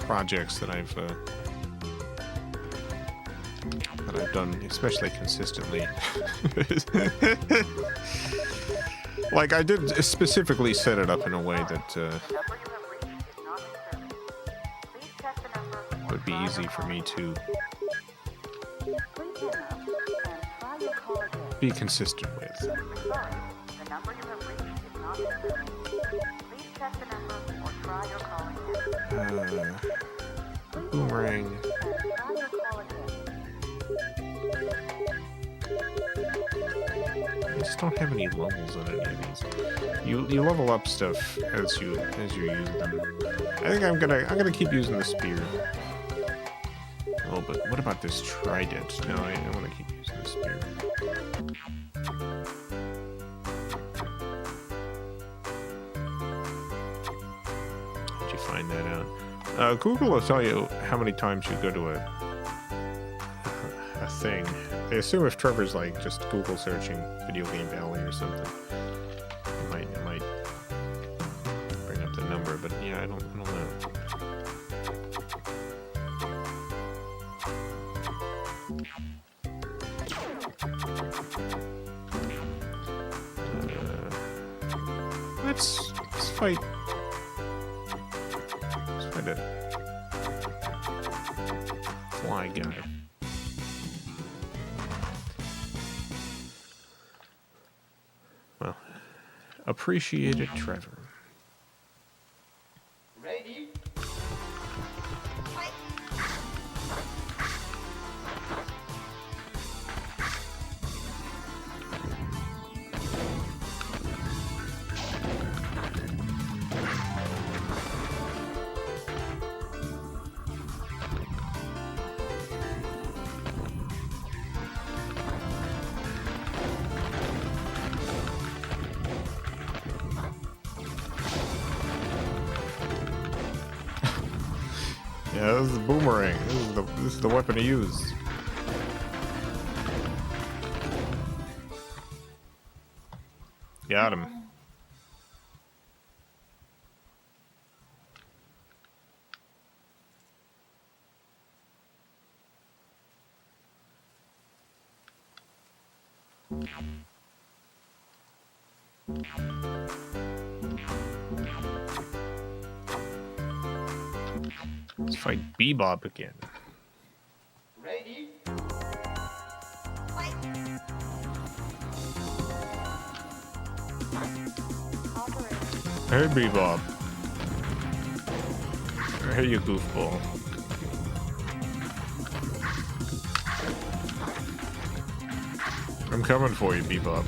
projects that I've done, especially consistently. Like, I did specifically set it up in a way that would be easy for me to be consistent with. The number you have reached is not in service. Please check the number or try your call again. Boomerang. Try your call again. I just don't have any levels on any of these. You level up stuff as you use them. I think I'm gonna keep using the spear. Oh, but what about this trident? No, I want to keep using the spear. Did you find that out? Google will tell you how many times you go to a thing. I assume if Trevor's like just Google searching Video Game Valley or something, it might bring up the number. But yeah, I don't know. Let's fight. Let's fight a fly guy. Well, appreciate it, Trevor. Ready? this is the boomerang. This is the weapon to use. Got him. Let's fight Bebop again. Ready? Hey, Bebop. Hey, you goofball. I'm coming for you, Bebop.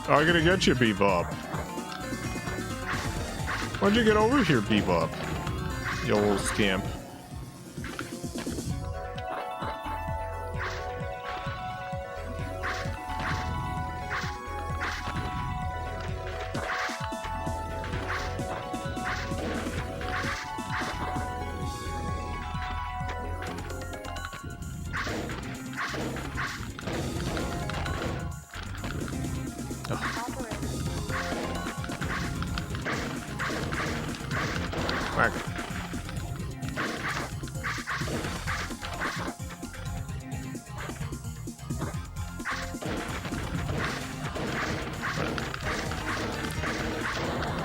I'm gonna get you, Bebop. Why'd you get over here, Bebop? You old scamp.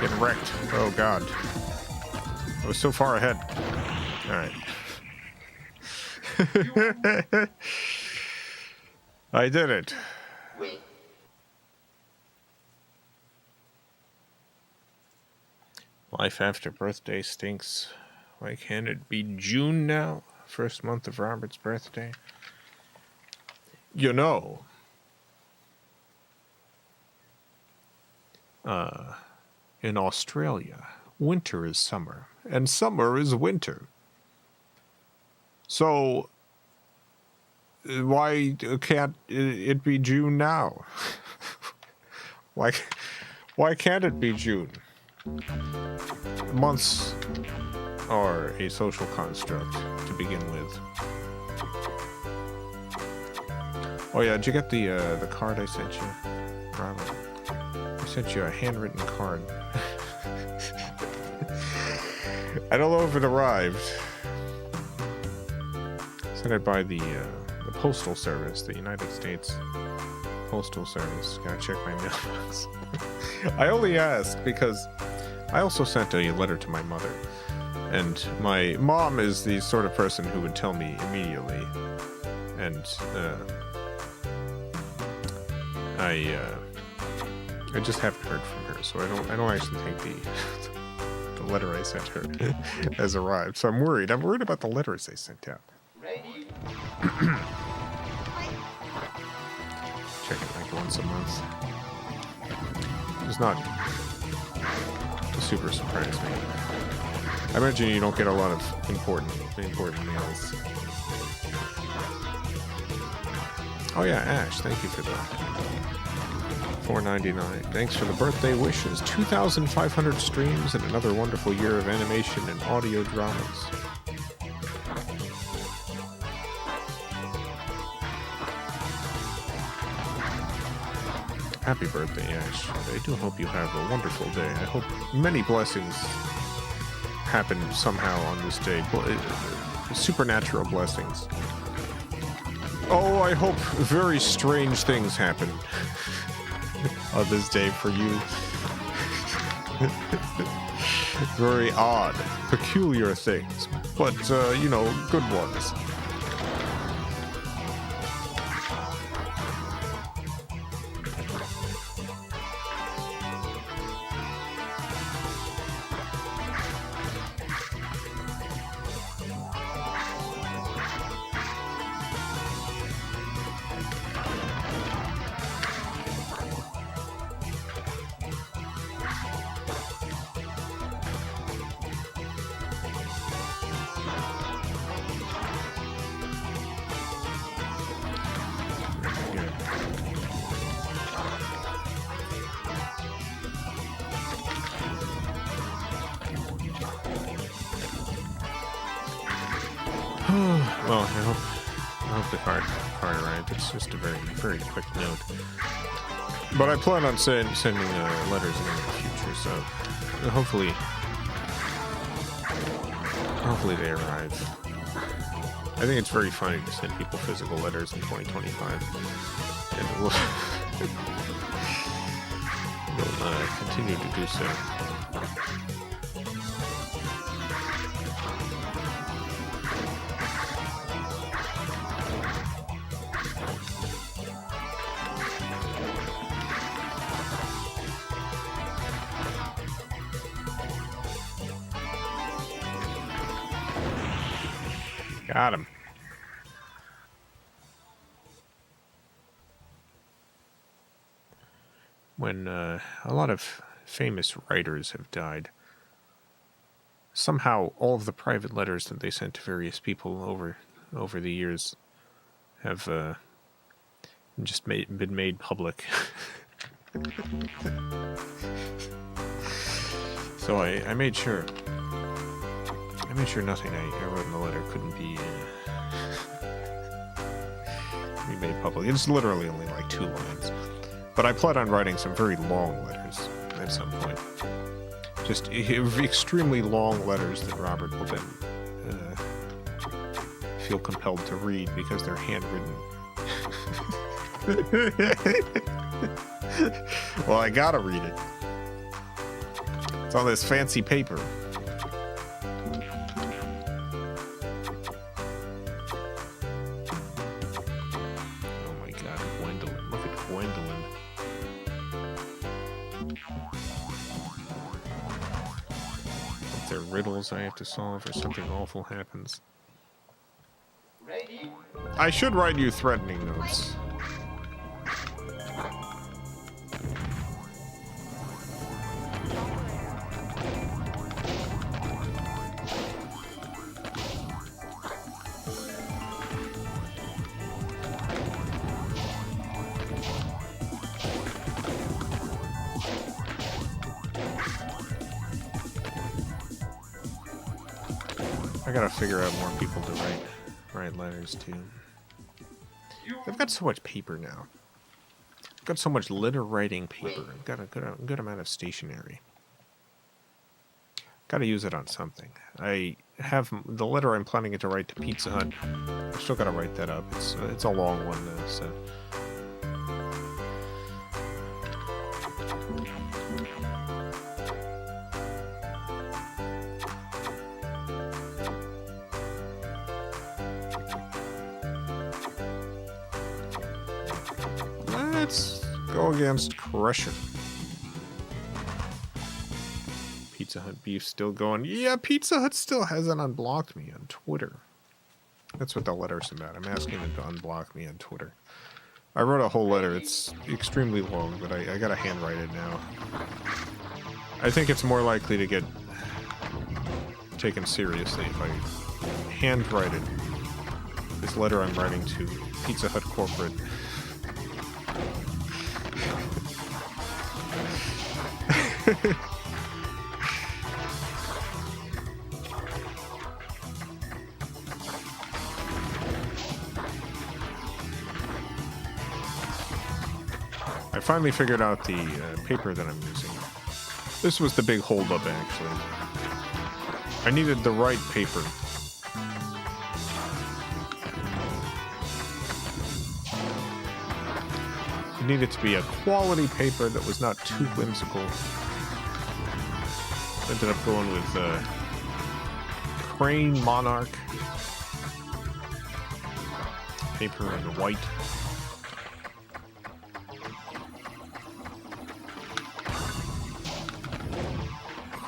Getting wrecked. Oh god. I was so far ahead. Alright. I did it. Wait. Life after birthday stinks. Why can't it be June now? First month of Robert's birthday. You know. In Australia, winter is summer, and summer is winter. So, why can't it be June now? why can't it be June? Months are a social construct to begin with. Oh yeah, did you get the card I sent you, Robert? I sent you a handwritten card. I don't know if it arrived. Sent it by the Postal Service, the United States Postal Service. Gotta check my mailbox. I only asked because I also sent a letter to my mother. And my mom is the sort of person who would tell me immediately. And I just haven't heard from her, so I don't actually think the letter I sent her has arrived. So I'm worried. I'm worried about the letters they sent out. Ready? Check it like once a month. It's not super surprising. I imagine you don't get a lot of important mails. Oh yeah, Ash, thank you for that. $4.99. Thanks for the birthday wishes. 2,500 streams and another wonderful year of animation and audio dramas. Happy birthday, Ash. I do hope you have a wonderful day. I hope many blessings happen somehow on this day. Supernatural blessings. Oh, I hope very strange things happen on this day for you. Very odd, peculiar things, but, you know, good ones. Well, I hope the card arrived. It's just a very, very quick note. But I plan on sending letters again in the future, so hopefully they arrive. I think it's very funny to send people physical letters in 2025, and we'll continue to do so. Got him. When a lot of famous writers have died, somehow all of the private letters that they sent to various people over the years have just been made public. So I made sure. Nothing I wrote in the letter couldn't be made public. It's literally only like 2 lines. But I plan on writing some very long letters at some point. Just extremely long letters that Robert will then feel compelled to read because they're handwritten. Well, I gotta read it. It's on this fancy paper. Riddles I have to solve or something awful happens. Ready? I should write you threatening notes. I gotta figure out more people to write letters to. I've got so much paper now. I've got so much letter writing paper. I've got a good amount of stationery. Gotta use it on something. I have the letter I'm planning to write to Pizza Hut. I still gotta write that up. It's a long one though, so. Let's go against Crusher. Pizza Hut beef still going. Yeah, Pizza Hut still hasn't unblocked me on Twitter. That's what the letter's about. I'm asking them to unblock me on Twitter. I wrote a whole letter. It's extremely long, but I gotta handwrite it now. I think it's more likely to get taken seriously if I handwrite it. This letter I'm writing to Pizza Hut corporate. I finally figured out the paper that I'm using. This was the big holdup, actually. I needed the right paper. It needed to be a quality paper that was not too whimsical. Ended up going with Crane Monarch paper in white.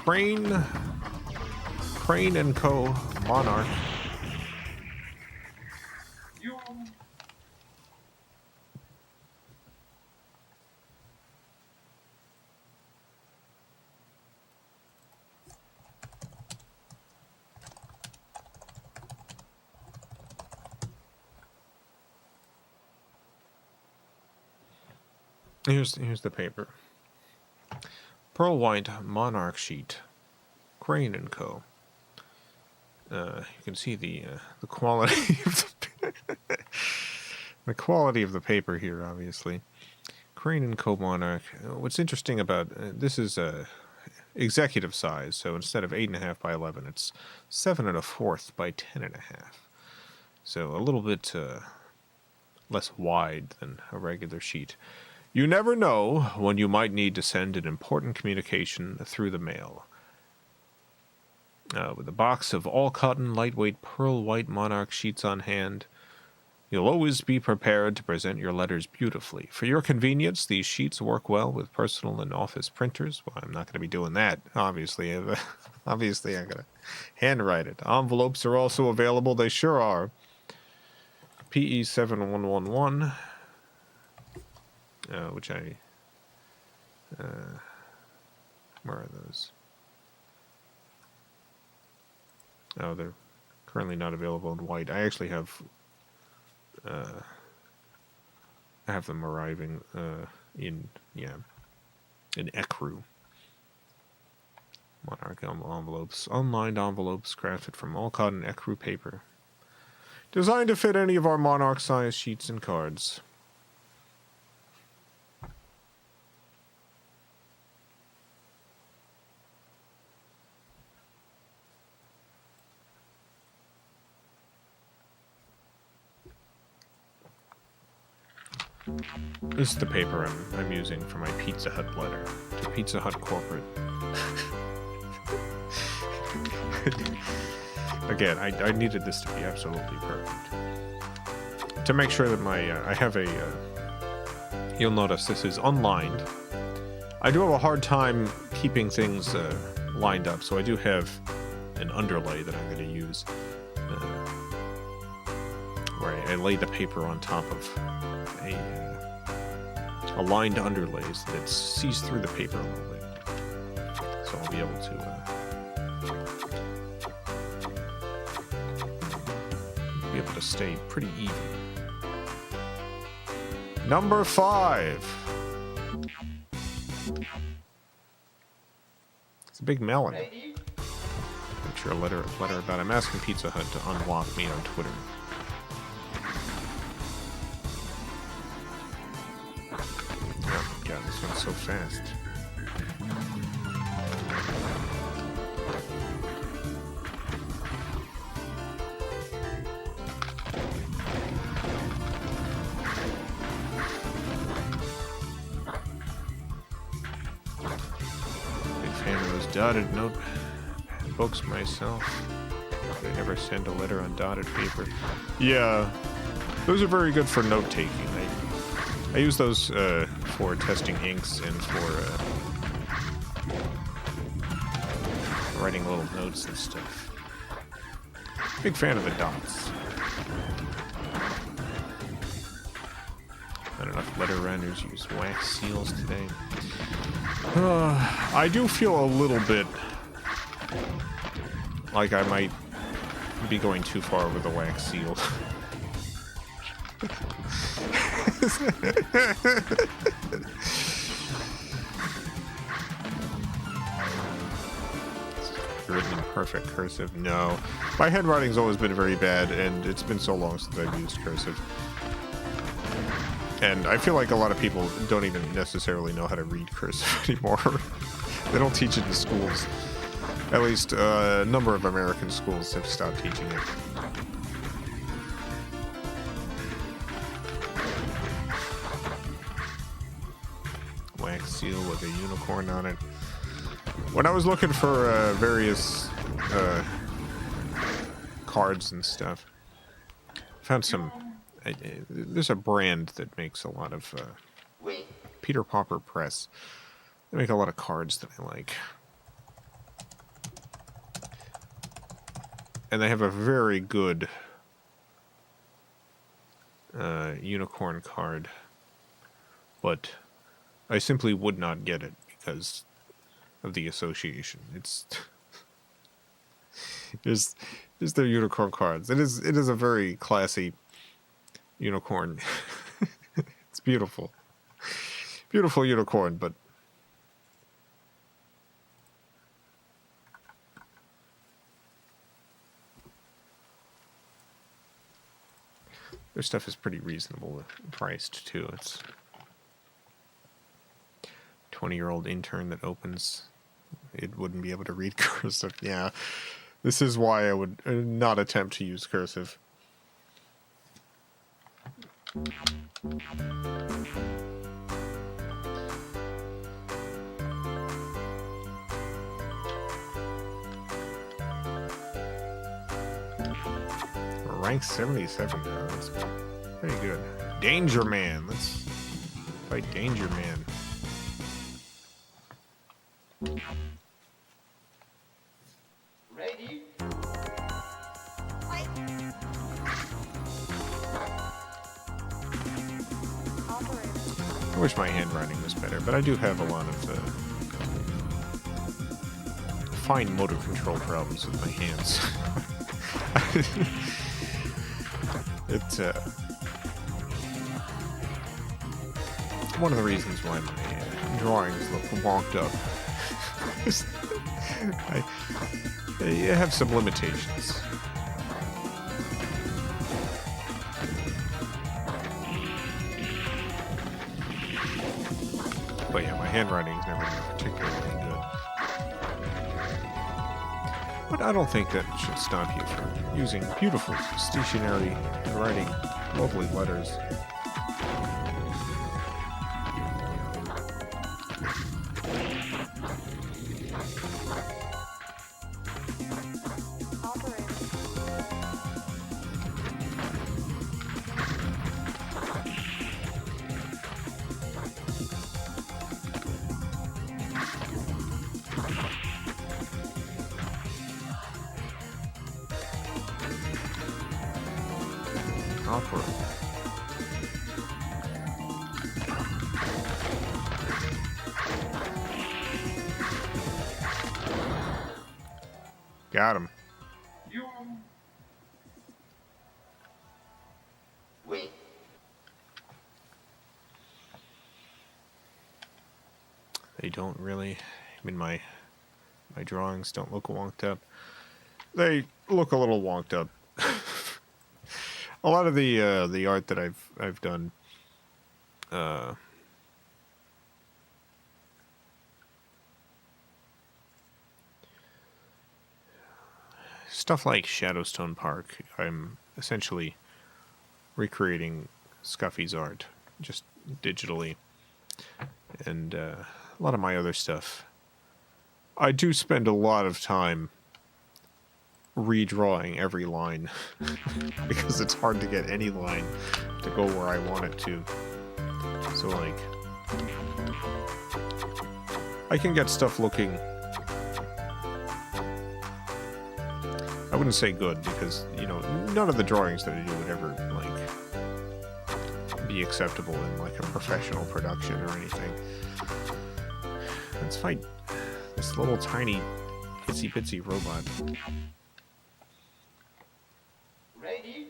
Crane and Co. Monarch. You. Here's the paper. Pearl white Monarch sheet. Crane and Co. You can see the quality of the quality of the paper here, obviously. Crane and Co-Monarch. What's interesting about this is executive size, so instead of 8.5 by 11, it's 7 1/4 by 10.5. So a little bit less wide than a regular sheet. You never know when you might need to send an important communication through the mail. With a box of all-cotton, lightweight, pearl-white Monarch sheets on hand, you'll always be prepared to present your letters beautifully. For your convenience, these sheets work well with personal and office printers. Well, I'm not going to be doing that, obviously. Obviously, I'm going to handwrite it. Envelopes are also available. They sure are. PE 7111, which I... where are those? Oh, they're currently not available in white. I actually have... I have them arriving in ecru. Monarch envelopes. Unlined envelopes crafted from all cotton ecru paper. Designed to fit any of our Monarch size sheets and cards. This is the paper I'm using for my Pizza Hut letter to Pizza Hut corporate. Again, I needed this to be absolutely perfect. To make sure that my I have a you'll notice this is unlined. I do have a hard time keeping things lined up, so I do have an underlay that I'm going to use where I lay the paper on top of a lined underlay so that it sees through the paper a little bit. So I'll be able to stay pretty even. Number 5. It's a big melon. Ready? Make sure a letter about. I'm asking Pizza Hut to unlock me on Twitter. Oh god, this one's so fast. Big fan of those dotted notebooks myself. I never send a letter on dotted paper. Yeah, those are very good for note-taking. I use those for testing inks and for writing little notes and stuff. Big fan of the dots. Not enough letter runners use wax seals today. I do feel a little bit like I might be going too far with the wax seal. Written in perfect cursive. No. My handwriting's always been very bad, and it's been so long since I've used cursive. And I feel like a lot of people don't even necessarily know how to read cursive anymore. They don't teach it in schools. At least a number of American schools have stopped teaching it. Wax seal with a unicorn on it. When I was looking for various cards and stuff, I found some. There's a brand that makes a lot of Wait. Peter Popper Press. They make a lot of cards that I like. And they have a very good unicorn card. But I simply would not get it because of the association. It's just their unicorn cards. It is a very classy unicorn. It's beautiful. Beautiful unicorn, but Their stuff is pretty reasonable priced too. It's 20-year-old intern that opens. It wouldn't be able to read cursive. Yeah, this is why I would not attempt to use cursive. Rank 77 now. That's pretty good. Danger Man. Let's fight Danger Man. Ready? I wish my handwriting was better, but I do have a lot of fine motor control problems with my hands. It's one of the reasons why my drawings look wonked up. I have some limitations. But yeah, my handwriting's never been particularly good. But I don't think that should stop you from using beautiful stationery and writing lovely letters. Awkward. Got him. You win. They don't really. I mean, my drawings don't look wonked up. They look a little wonked up. A lot of the art that I've done, stuff like Shadowstone Park, I'm essentially recreating Scuffy's art, just digitally, and a lot of my other stuff. I do spend a lot of time redrawing every line because it's hard to get any line to go where I want it to. So like I can get stuff looking, I wouldn't say good because, you know, none of the drawings that I do would ever like be acceptable in like a professional production or anything. Let's fight this little tiny itsy bitsy robot. Ready?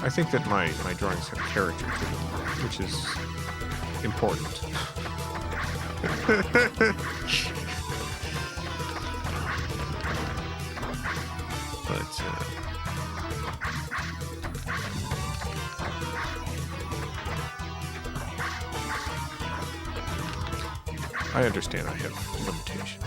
I think that my drawings have character to them, which is important. But I understand I have limitations.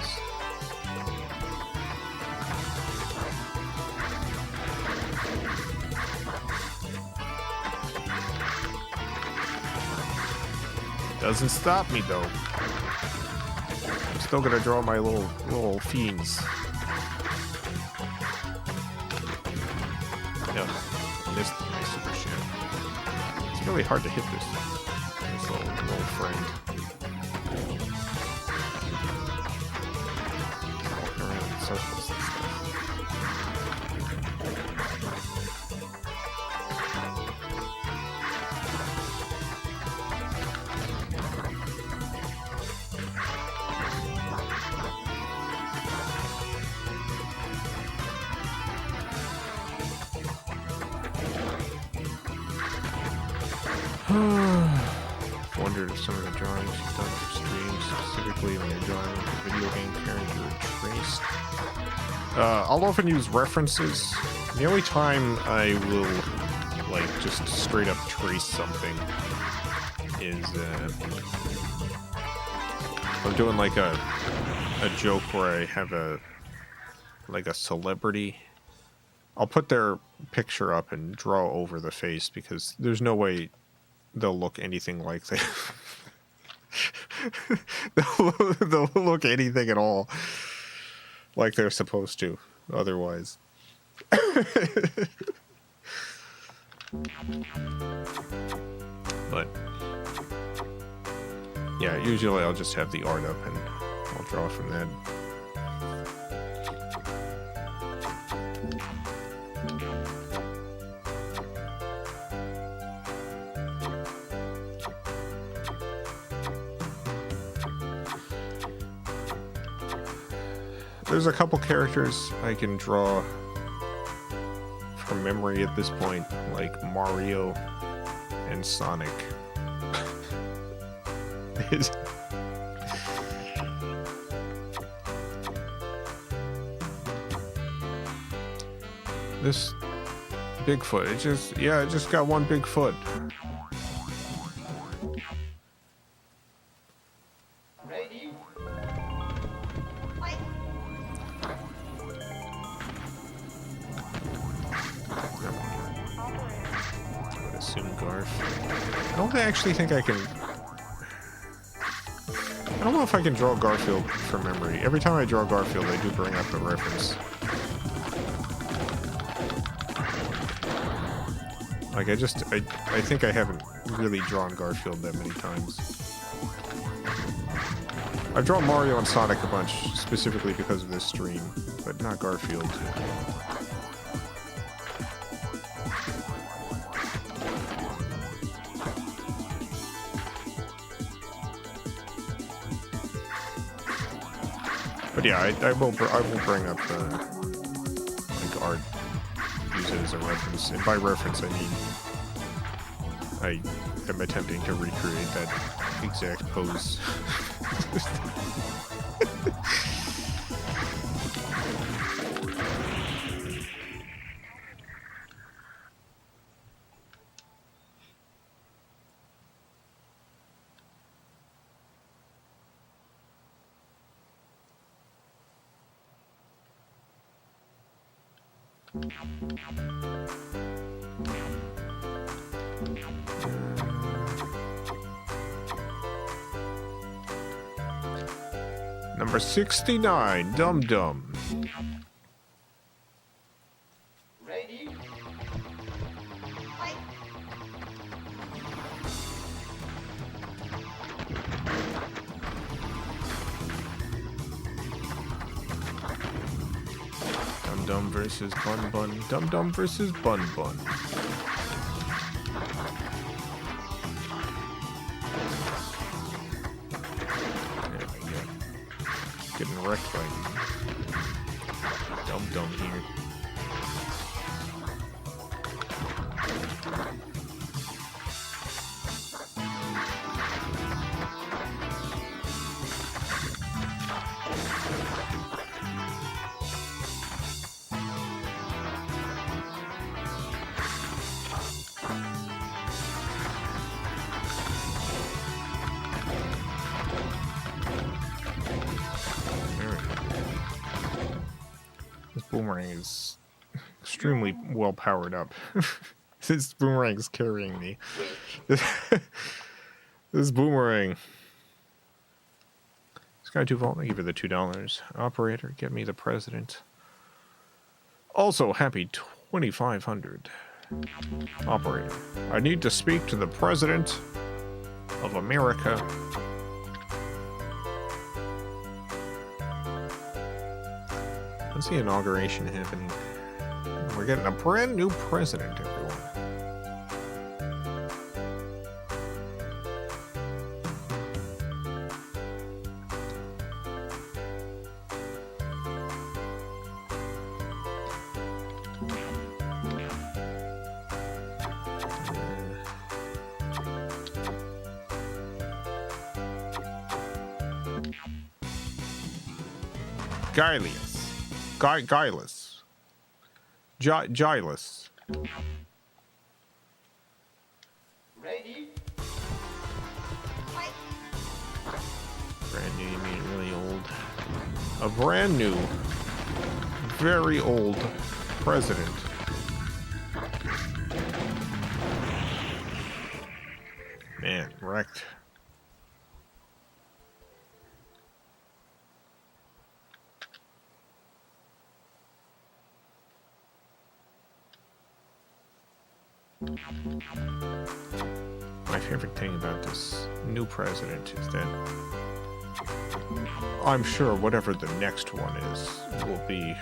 Doesn't stop me though. I'm still gonna draw my little fiends. Yeah, I missed my super shit. It's really hard to hit this little friend. Walking around in circles and stuff. wondered if some of the drawings you've done for streams, specifically when you're drawing a video game character traced. I'll often use references. The only time I will, like, just straight up trace something is, I'm doing, like, a joke where I have a celebrity. I'll put their picture up and draw over the face because there's no way they'll look anything like they... they'll look anything at all like they're supposed to, otherwise. But yeah, usually I'll just have the art up and I'll draw from that. There's a couple characters I can draw from memory at this point, like Mario and Sonic. This Bigfoot, it just got one big foot. Ready? I would assume Garf. I don't actually think I can... I don't know if I can draw Garfield from memory. Every time I draw Garfield, I do bring up a reference. Like, I think I haven't really drawn Garfield that many times. I've drawn Mario and Sonic a bunch, specifically because of this stream, but not Garfield. But yeah, I will bring up like art, use it as a reference, and by reference I mean I am attempting to recreate that exact pose. Number 69, Dum Dum. Ready? Dum Dum versus Bun Bun. Dum Dum versus Bun Bun. There we go. Getting wrecked by Dum Dum here. Boomerang is extremely well powered up. This boomerang's carrying me. This boomerang. Sky 2 Vault, thank you for the $2. Operator, get me the president. Also, happy 2,500. Operator, I need to speak to the president of America. When's the inauguration happening? We're getting a brand new president, everyone. Guileless. Guileless. Guileless. Ready? Brand new, you mean really old? A brand new, very old president. Man, wrecked. My favorite thing about this new president is that I'm sure whatever the next one is will be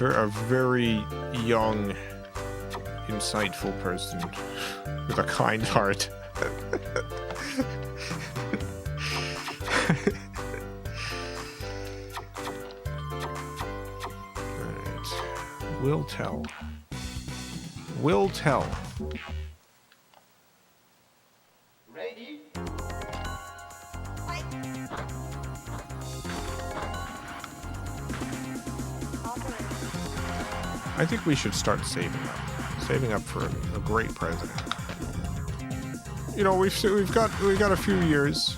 a very young, insightful person with a kind heart. Alright. Will tell. Will tell. Ready? I think we should start saving up. Saving up for a great president. You know, we've got a few years.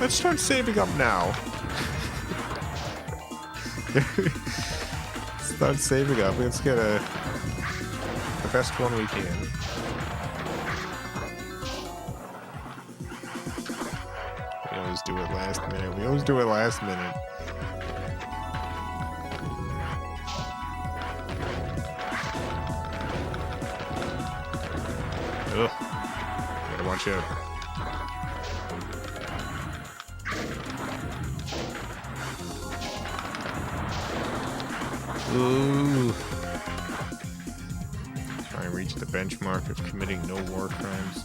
Let's start saving up now. Start saving up. Let's get the best one we can. We always do it last minute. We always do it last minute. Ugh. Gotta watch out. Ooh. Try and reach the benchmark of committing no war crimes.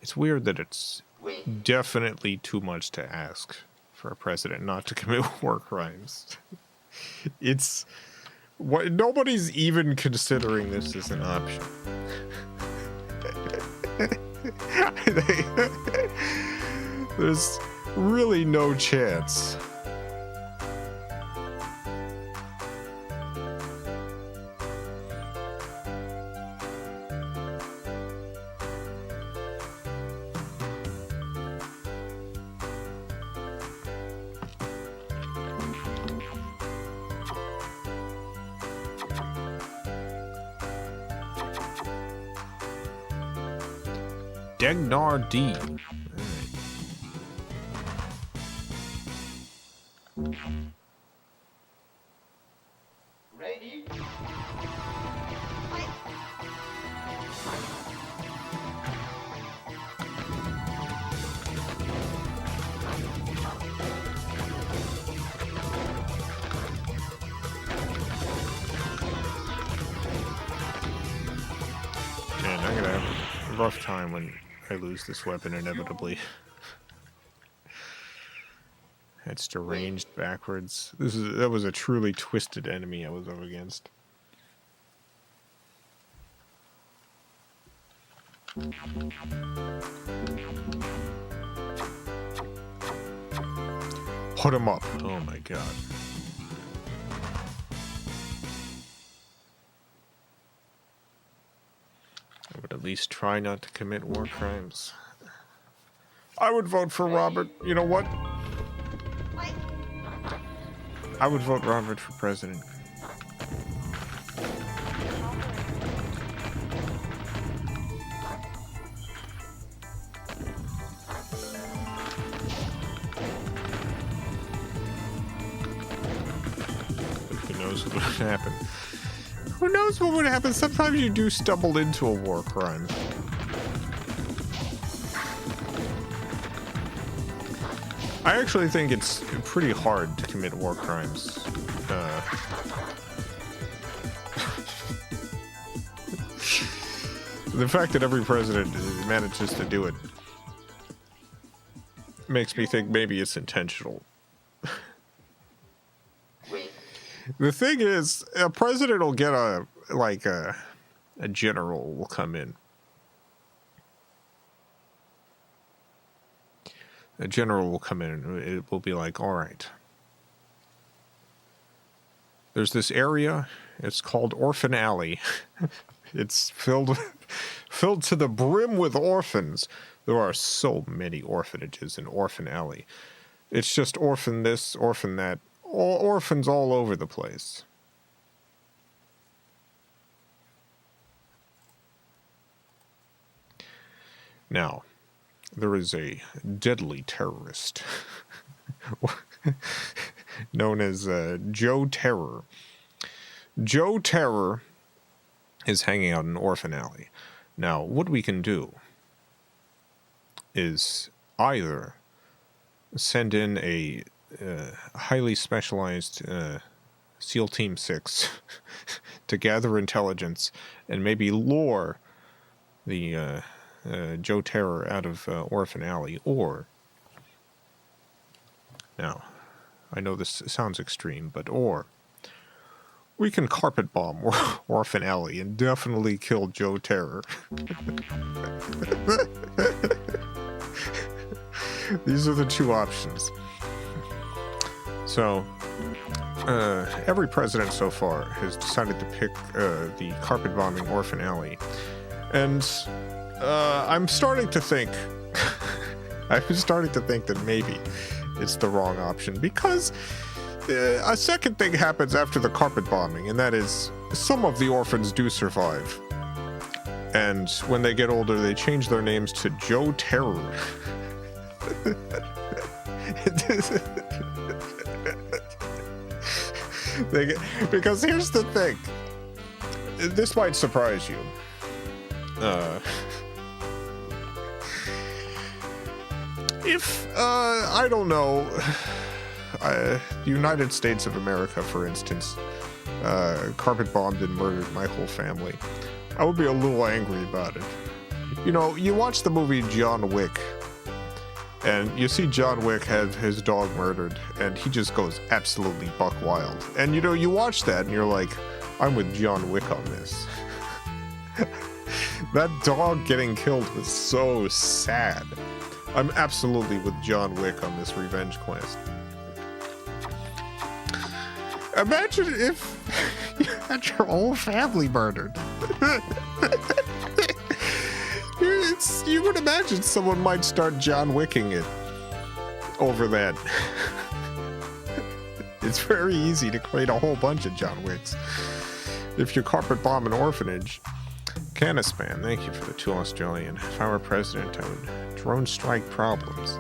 It's weird that it's definitely too much to ask for a president not to commit war crimes. It's what nobody's even considering this as an option. There's really no chance. Degnar D. Ready? Man, I'm gonna have a rough time when I lose this weapon inevitably. It's deranged backwards. That was a truly twisted enemy I was up against. Put him up. Oh my god. I would at least try not to commit war crimes. I would vote for Robert. You know what? I would vote Robert for president. Who knows what would happen? Who knows what would happen? Sometimes you do stumble into a war crime. I actually think it's pretty hard to commit war crimes. The fact that every president manages to do it makes me think maybe it's intentional. The thing is, a president will get a general will come in. A general will come in and it will be like, all right. There's this area, it's called Orphan Alley. It's filled to the brim with orphans. There are so many orphanages in Orphan Alley. It's just orphan this, orphan that. All orphans all over the place. Now, there is a deadly terrorist known as Joe Terror. Joe Terror is hanging out in Orphan Alley. Now, what we can do is either send in a highly specialized SEAL Team 6 to gather intelligence and maybe lure the Joe Terror out of Orphan Alley, or... Now, I know this sounds extreme, but or... we can carpet bomb Orphan Alley and definitely kill Joe Terror. These are the two options. So, every president so far has decided to pick the carpet bombing Orphan Alley. And I'm starting to think... that maybe it's the wrong option, because a second thing happens after the carpet bombing, and that is some of the orphans do survive. And when they get older, they change their names to Joe Terror. Because here's the thing. This might surprise you. If, I don't know, the United States of America, for instance, carpet bombed and murdered my whole family, I would be a little angry about it. You know, you watch the movie John Wick, and you see John Wick have his dog murdered, and he just goes absolutely buck wild. And, you know, you watch that, and you're like, I'm with John Wick on this. That dog getting killed was so sad. I'm absolutely with John Wick on this revenge quest. Imagine if you had your whole family murdered. You would imagine someone might start John Wicking it over that. It's very easy to create a whole bunch of John Wicks. If you carpet bomb an orphanage. Canispan, thank you for the 2 Australian. If I were president, I would drone strike problems.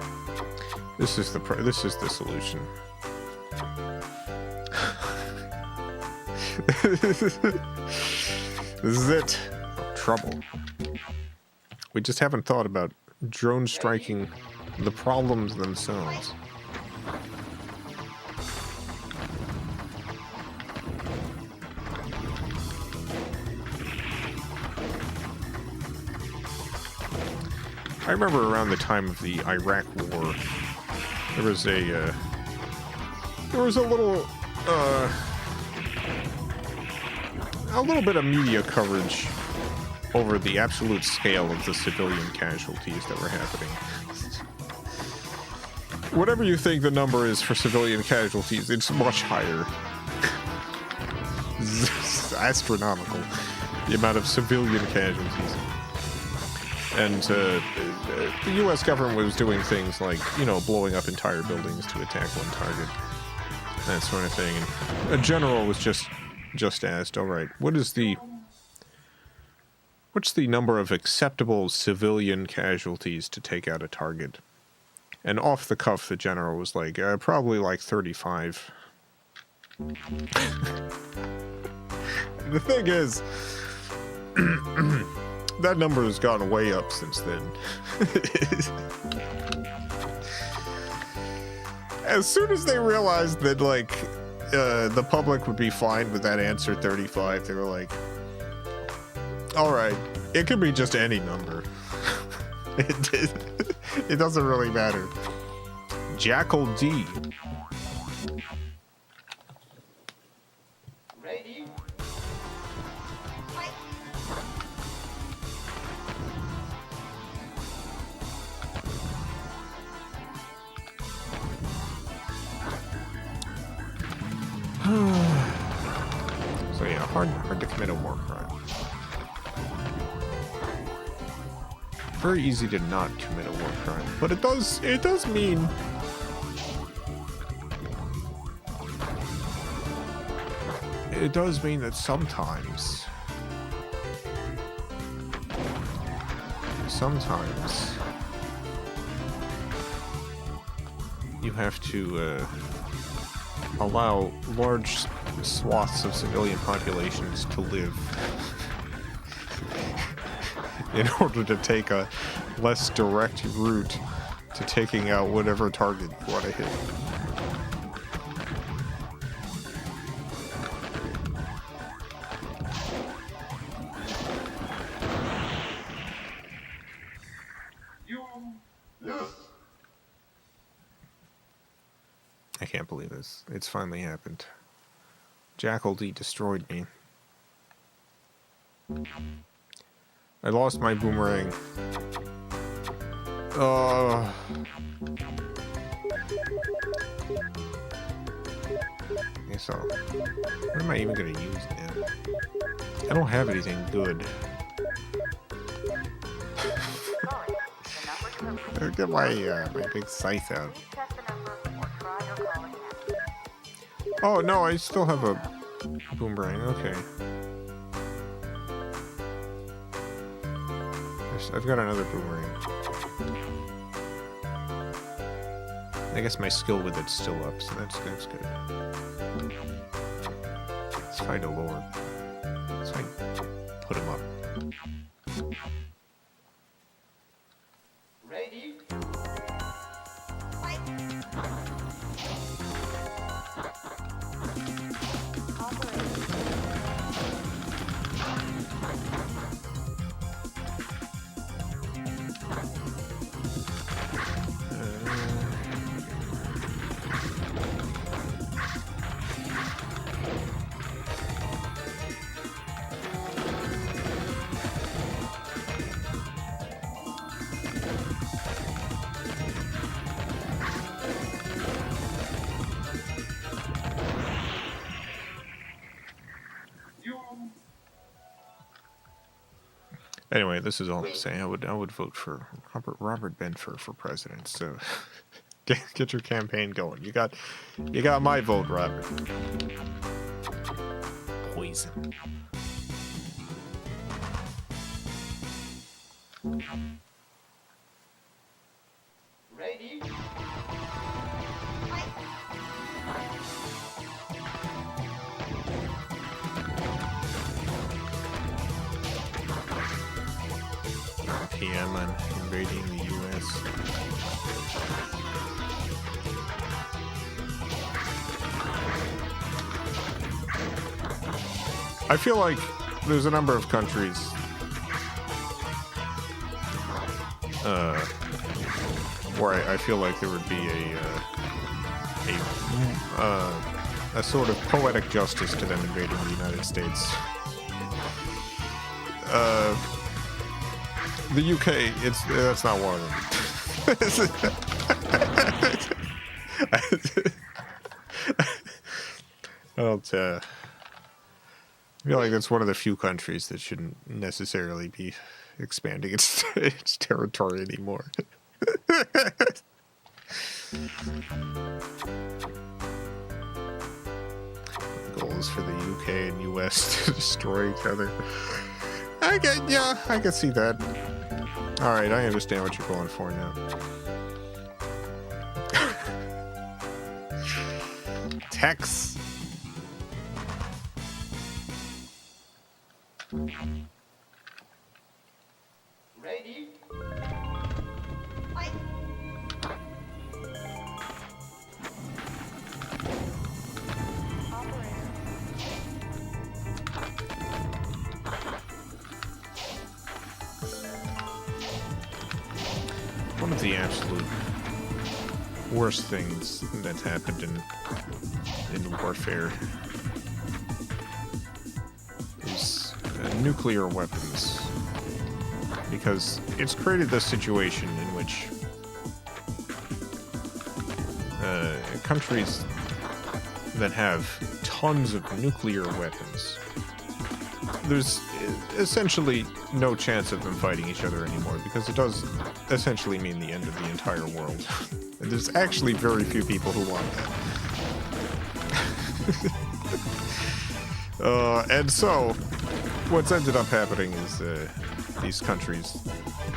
This is the solution. This is it. Trouble. We just haven't thought about drone striking the problems themselves. I remember around the time of the Iraq War, there was a little bit of media coverage over the absolute scale of the civilian casualties that were happening. Whatever you think the number is for civilian casualties, it's much higher. It's astronomical, the amount of civilian casualties. And the U.S. government was doing things like, you know, blowing up entire buildings to attack one target, that sort of thing. And a general was just asked, all right, what's the number of acceptable civilian casualties to take out a target? And off the cuff, the general was like, probably like 35. The thing is, that number has gone way up since then. As soon as they realized that, like, the public would be fine with that answer, 35, they were like, alright, it could be just any number. It doesn't really matter. Jackal D. So yeah, hard to commit a war crime. Very easy to not commit a war crime, but it does mean that sometimes you have to allow large swaths of civilian populations to live in order to take a less direct route to taking out whatever target you want to hit. I can't believe this. It's finally happened. Jackal D destroyed me. I lost my boomerang. So, what am I even gonna use now? I don't have anything good. I'll get my big scythe out. Oh no, I still have a boomerang. Okay. I've got another boomerang. I guess my skill with it's still up, so that's good. Let's fight a lord. Let's put him up. Ready? Anyway, this is all I'm saying. I would vote for Robert Benfer for president. So get your campaign going. You got my vote, Robert. Poison. Ready? PM on invading the U.S. I feel like there's a number of countries where I feel like there would be a sort of poetic justice to them invading the United States. The UK, that's not one of them. I don't feel like that's one of the few countries that shouldn't necessarily be expanding its territory anymore. The goal is for the UK and US to destroy each other. I can see that. Alright, I understand what you're going for now. Tex. Ready? One of the absolute worst things that's happened in warfare is nuclear weapons, because it's created this situation in which countries that have tons of nuclear weapons. There's essentially no chance of them fighting each other anymore, because it does essentially mean the end of the entire world. And there's actually very few people who want that. And so, what's ended up happening is these countries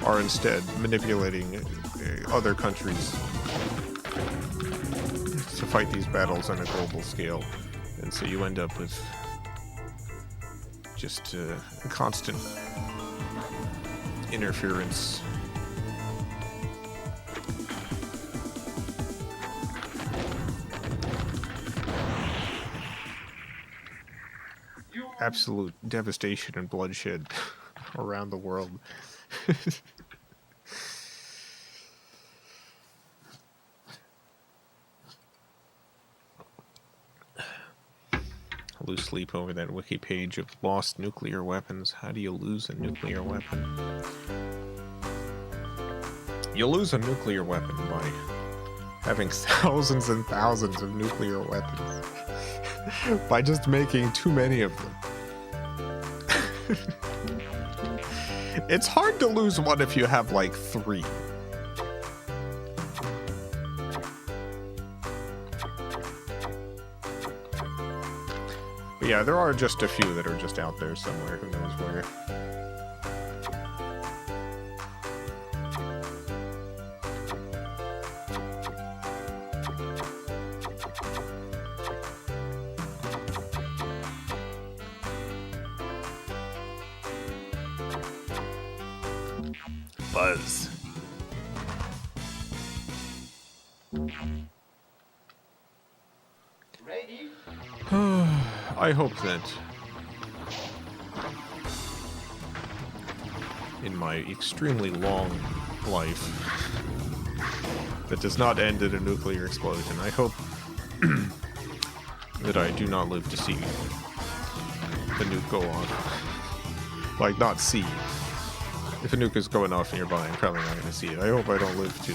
are instead manipulating other countries to fight these battles on a global scale. And so you end up with just constant interference. Absolute devastation and bloodshed around the world. Lose sleep over that wiki page of lost nuclear weapons. How do you lose a nuclear weapon? You lose a nuclear weapon by having thousands and thousands of nuclear weapons. By just making too many of them. It's hard to lose one if you have like 3. But yeah, there are just a few that are just out there somewhere, who knows where. Buzz. Ready? I hope that in my extremely long life that does not end in a nuclear explosion, I hope that I do not live to see the nuke go off. Like, not see. If a nuke is going off nearby, I'm probably not going to see it. I hope I don't live to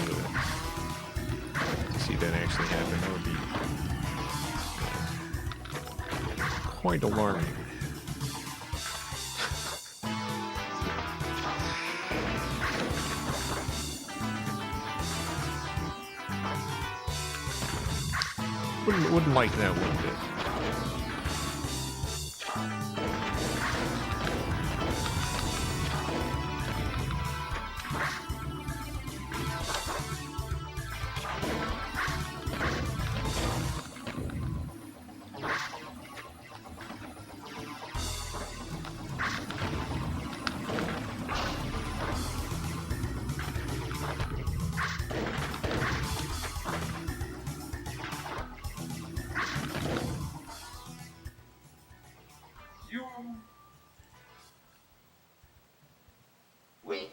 see that actually happen. That would be quite alarming. Wouldn't like that one bit. Wait.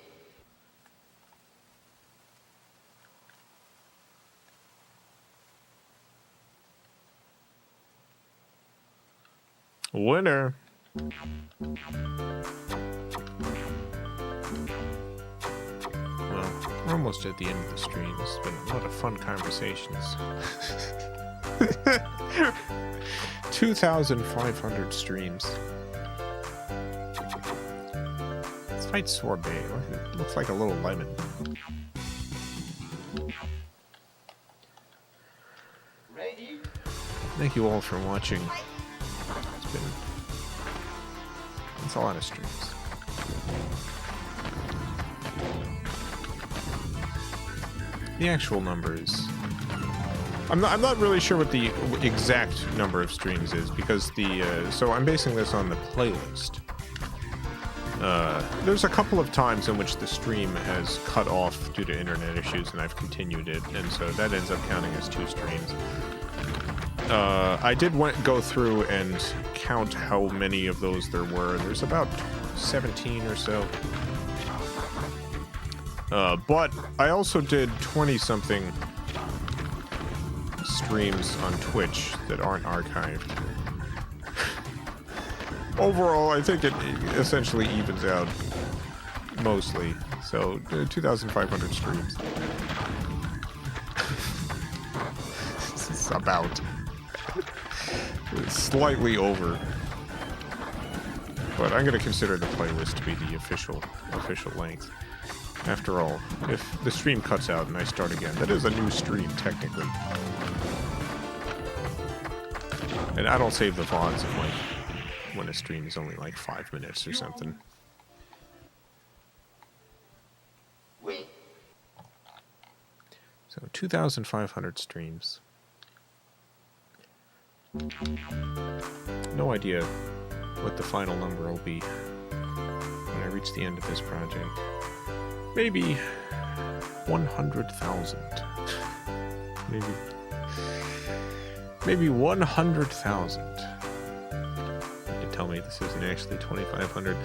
Winner. Well, we're almost at the end of the stream. It's been a lot of fun conversations. 2,500 streams. Let's fight Sorbet. It looks like a little lemon. Ready? Thank you all for watching. It's a lot of streams. The actual numbers. I'm not really sure what the exact number of streams is, because so I'm basing this on the playlist. There's a couple of times in which the stream has cut off due to internet issues, and I've continued it, and so that ends up counting as 2 streams. I did go through and count how many of those there were. There's about 17 or so. But I also did 20-something streams on Twitch that aren't archived. Overall, I think it essentially evens out, mostly. So, 2,500 streams. This is about. Slightly over. But I'm going to consider the playlist to be the official length. After all, if the stream cuts out and I start again, that is a new stream, technically. And I don't save the VODs of, like, when a stream is only like 5 minutes or something. Oui. So 2,500 streams. No idea what the final number will be when I reach the end of this project. Maybe 100,000. Maybe 100,000. You can tell me this isn't actually 2,500.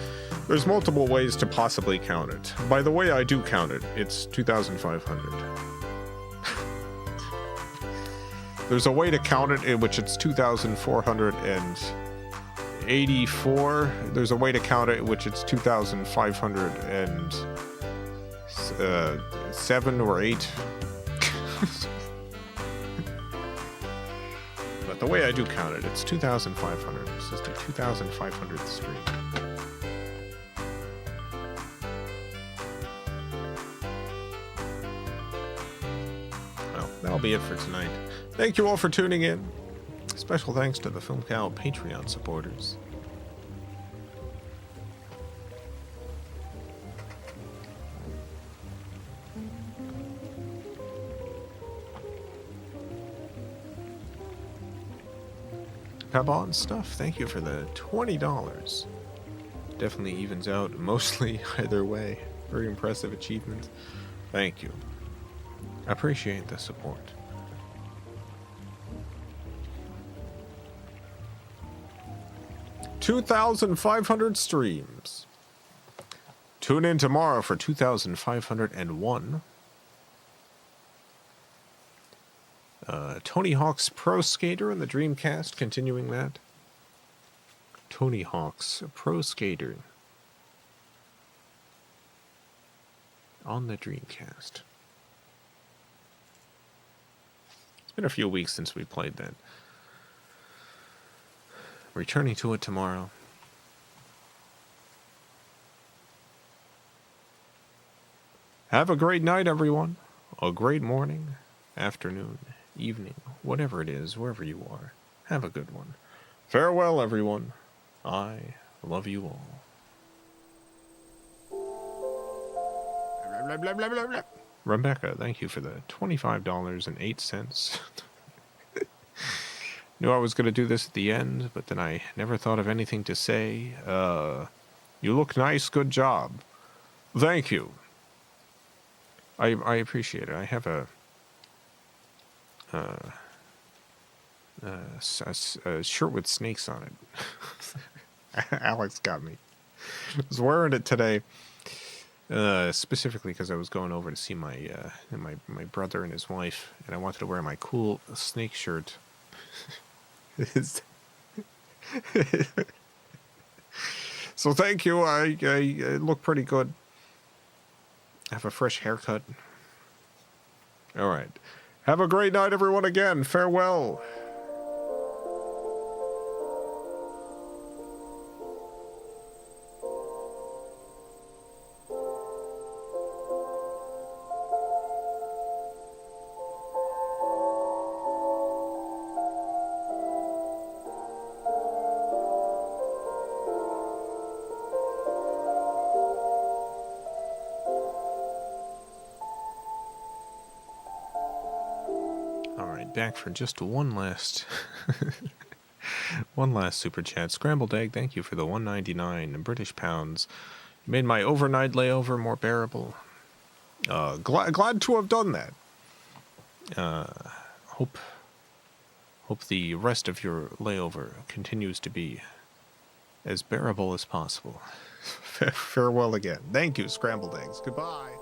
There's multiple ways to possibly count it. By the way I do count it, it's 2,500. There's a way to count it in which it's 2,484. There's a way to count it in which it's 2,507 or 8. But the way I do count it, it's 2,500. This is the 2,500th stream. Well, that'll be it for tonight. Thank you all for tuning in. Special thanks to the FilmCow Patreon supporters. Pabon Stuff, thank you for the $20. Definitely evens out mostly either way. Very impressive achievement. Thank you. I appreciate the support. 2,500 streams. Tune in tomorrow for 2,501. Tony Hawk's Pro Skater and the Dreamcast, continuing that. Tony Hawk's Pro Skater on the Dreamcast. It's been a few weeks since we played that. Returning to it tomorrow. Have a great night, everyone. A great morning, afternoon, evening, whatever it is, wherever you are. Have a good one. Farewell, everyone. I love you all. Blah, blah, blah, blah, blah. Rebecca, thank you for the $25.08. Knew I was going to do this at the end, but then I never thought of anything to say. You look nice, good job. Thank you. I appreciate it. I have a shirt with snakes on it. Alex got me. I was wearing it today, specifically because I was going over to see my brother and his wife, and I wanted to wear my cool snake shirt. So thank you. I look pretty good. I have a fresh haircut. All right. Have a great night, everyone. Again, farewell. Back for just one last super chat. Scrambled Egg, thank you for the $1.99 British pounds. You made my overnight layover more bearable. Glad to have done that. Hope the rest of your layover continues to be as bearable as possible. Farewell again. Thank you, Scrambled Eggs. Goodbye.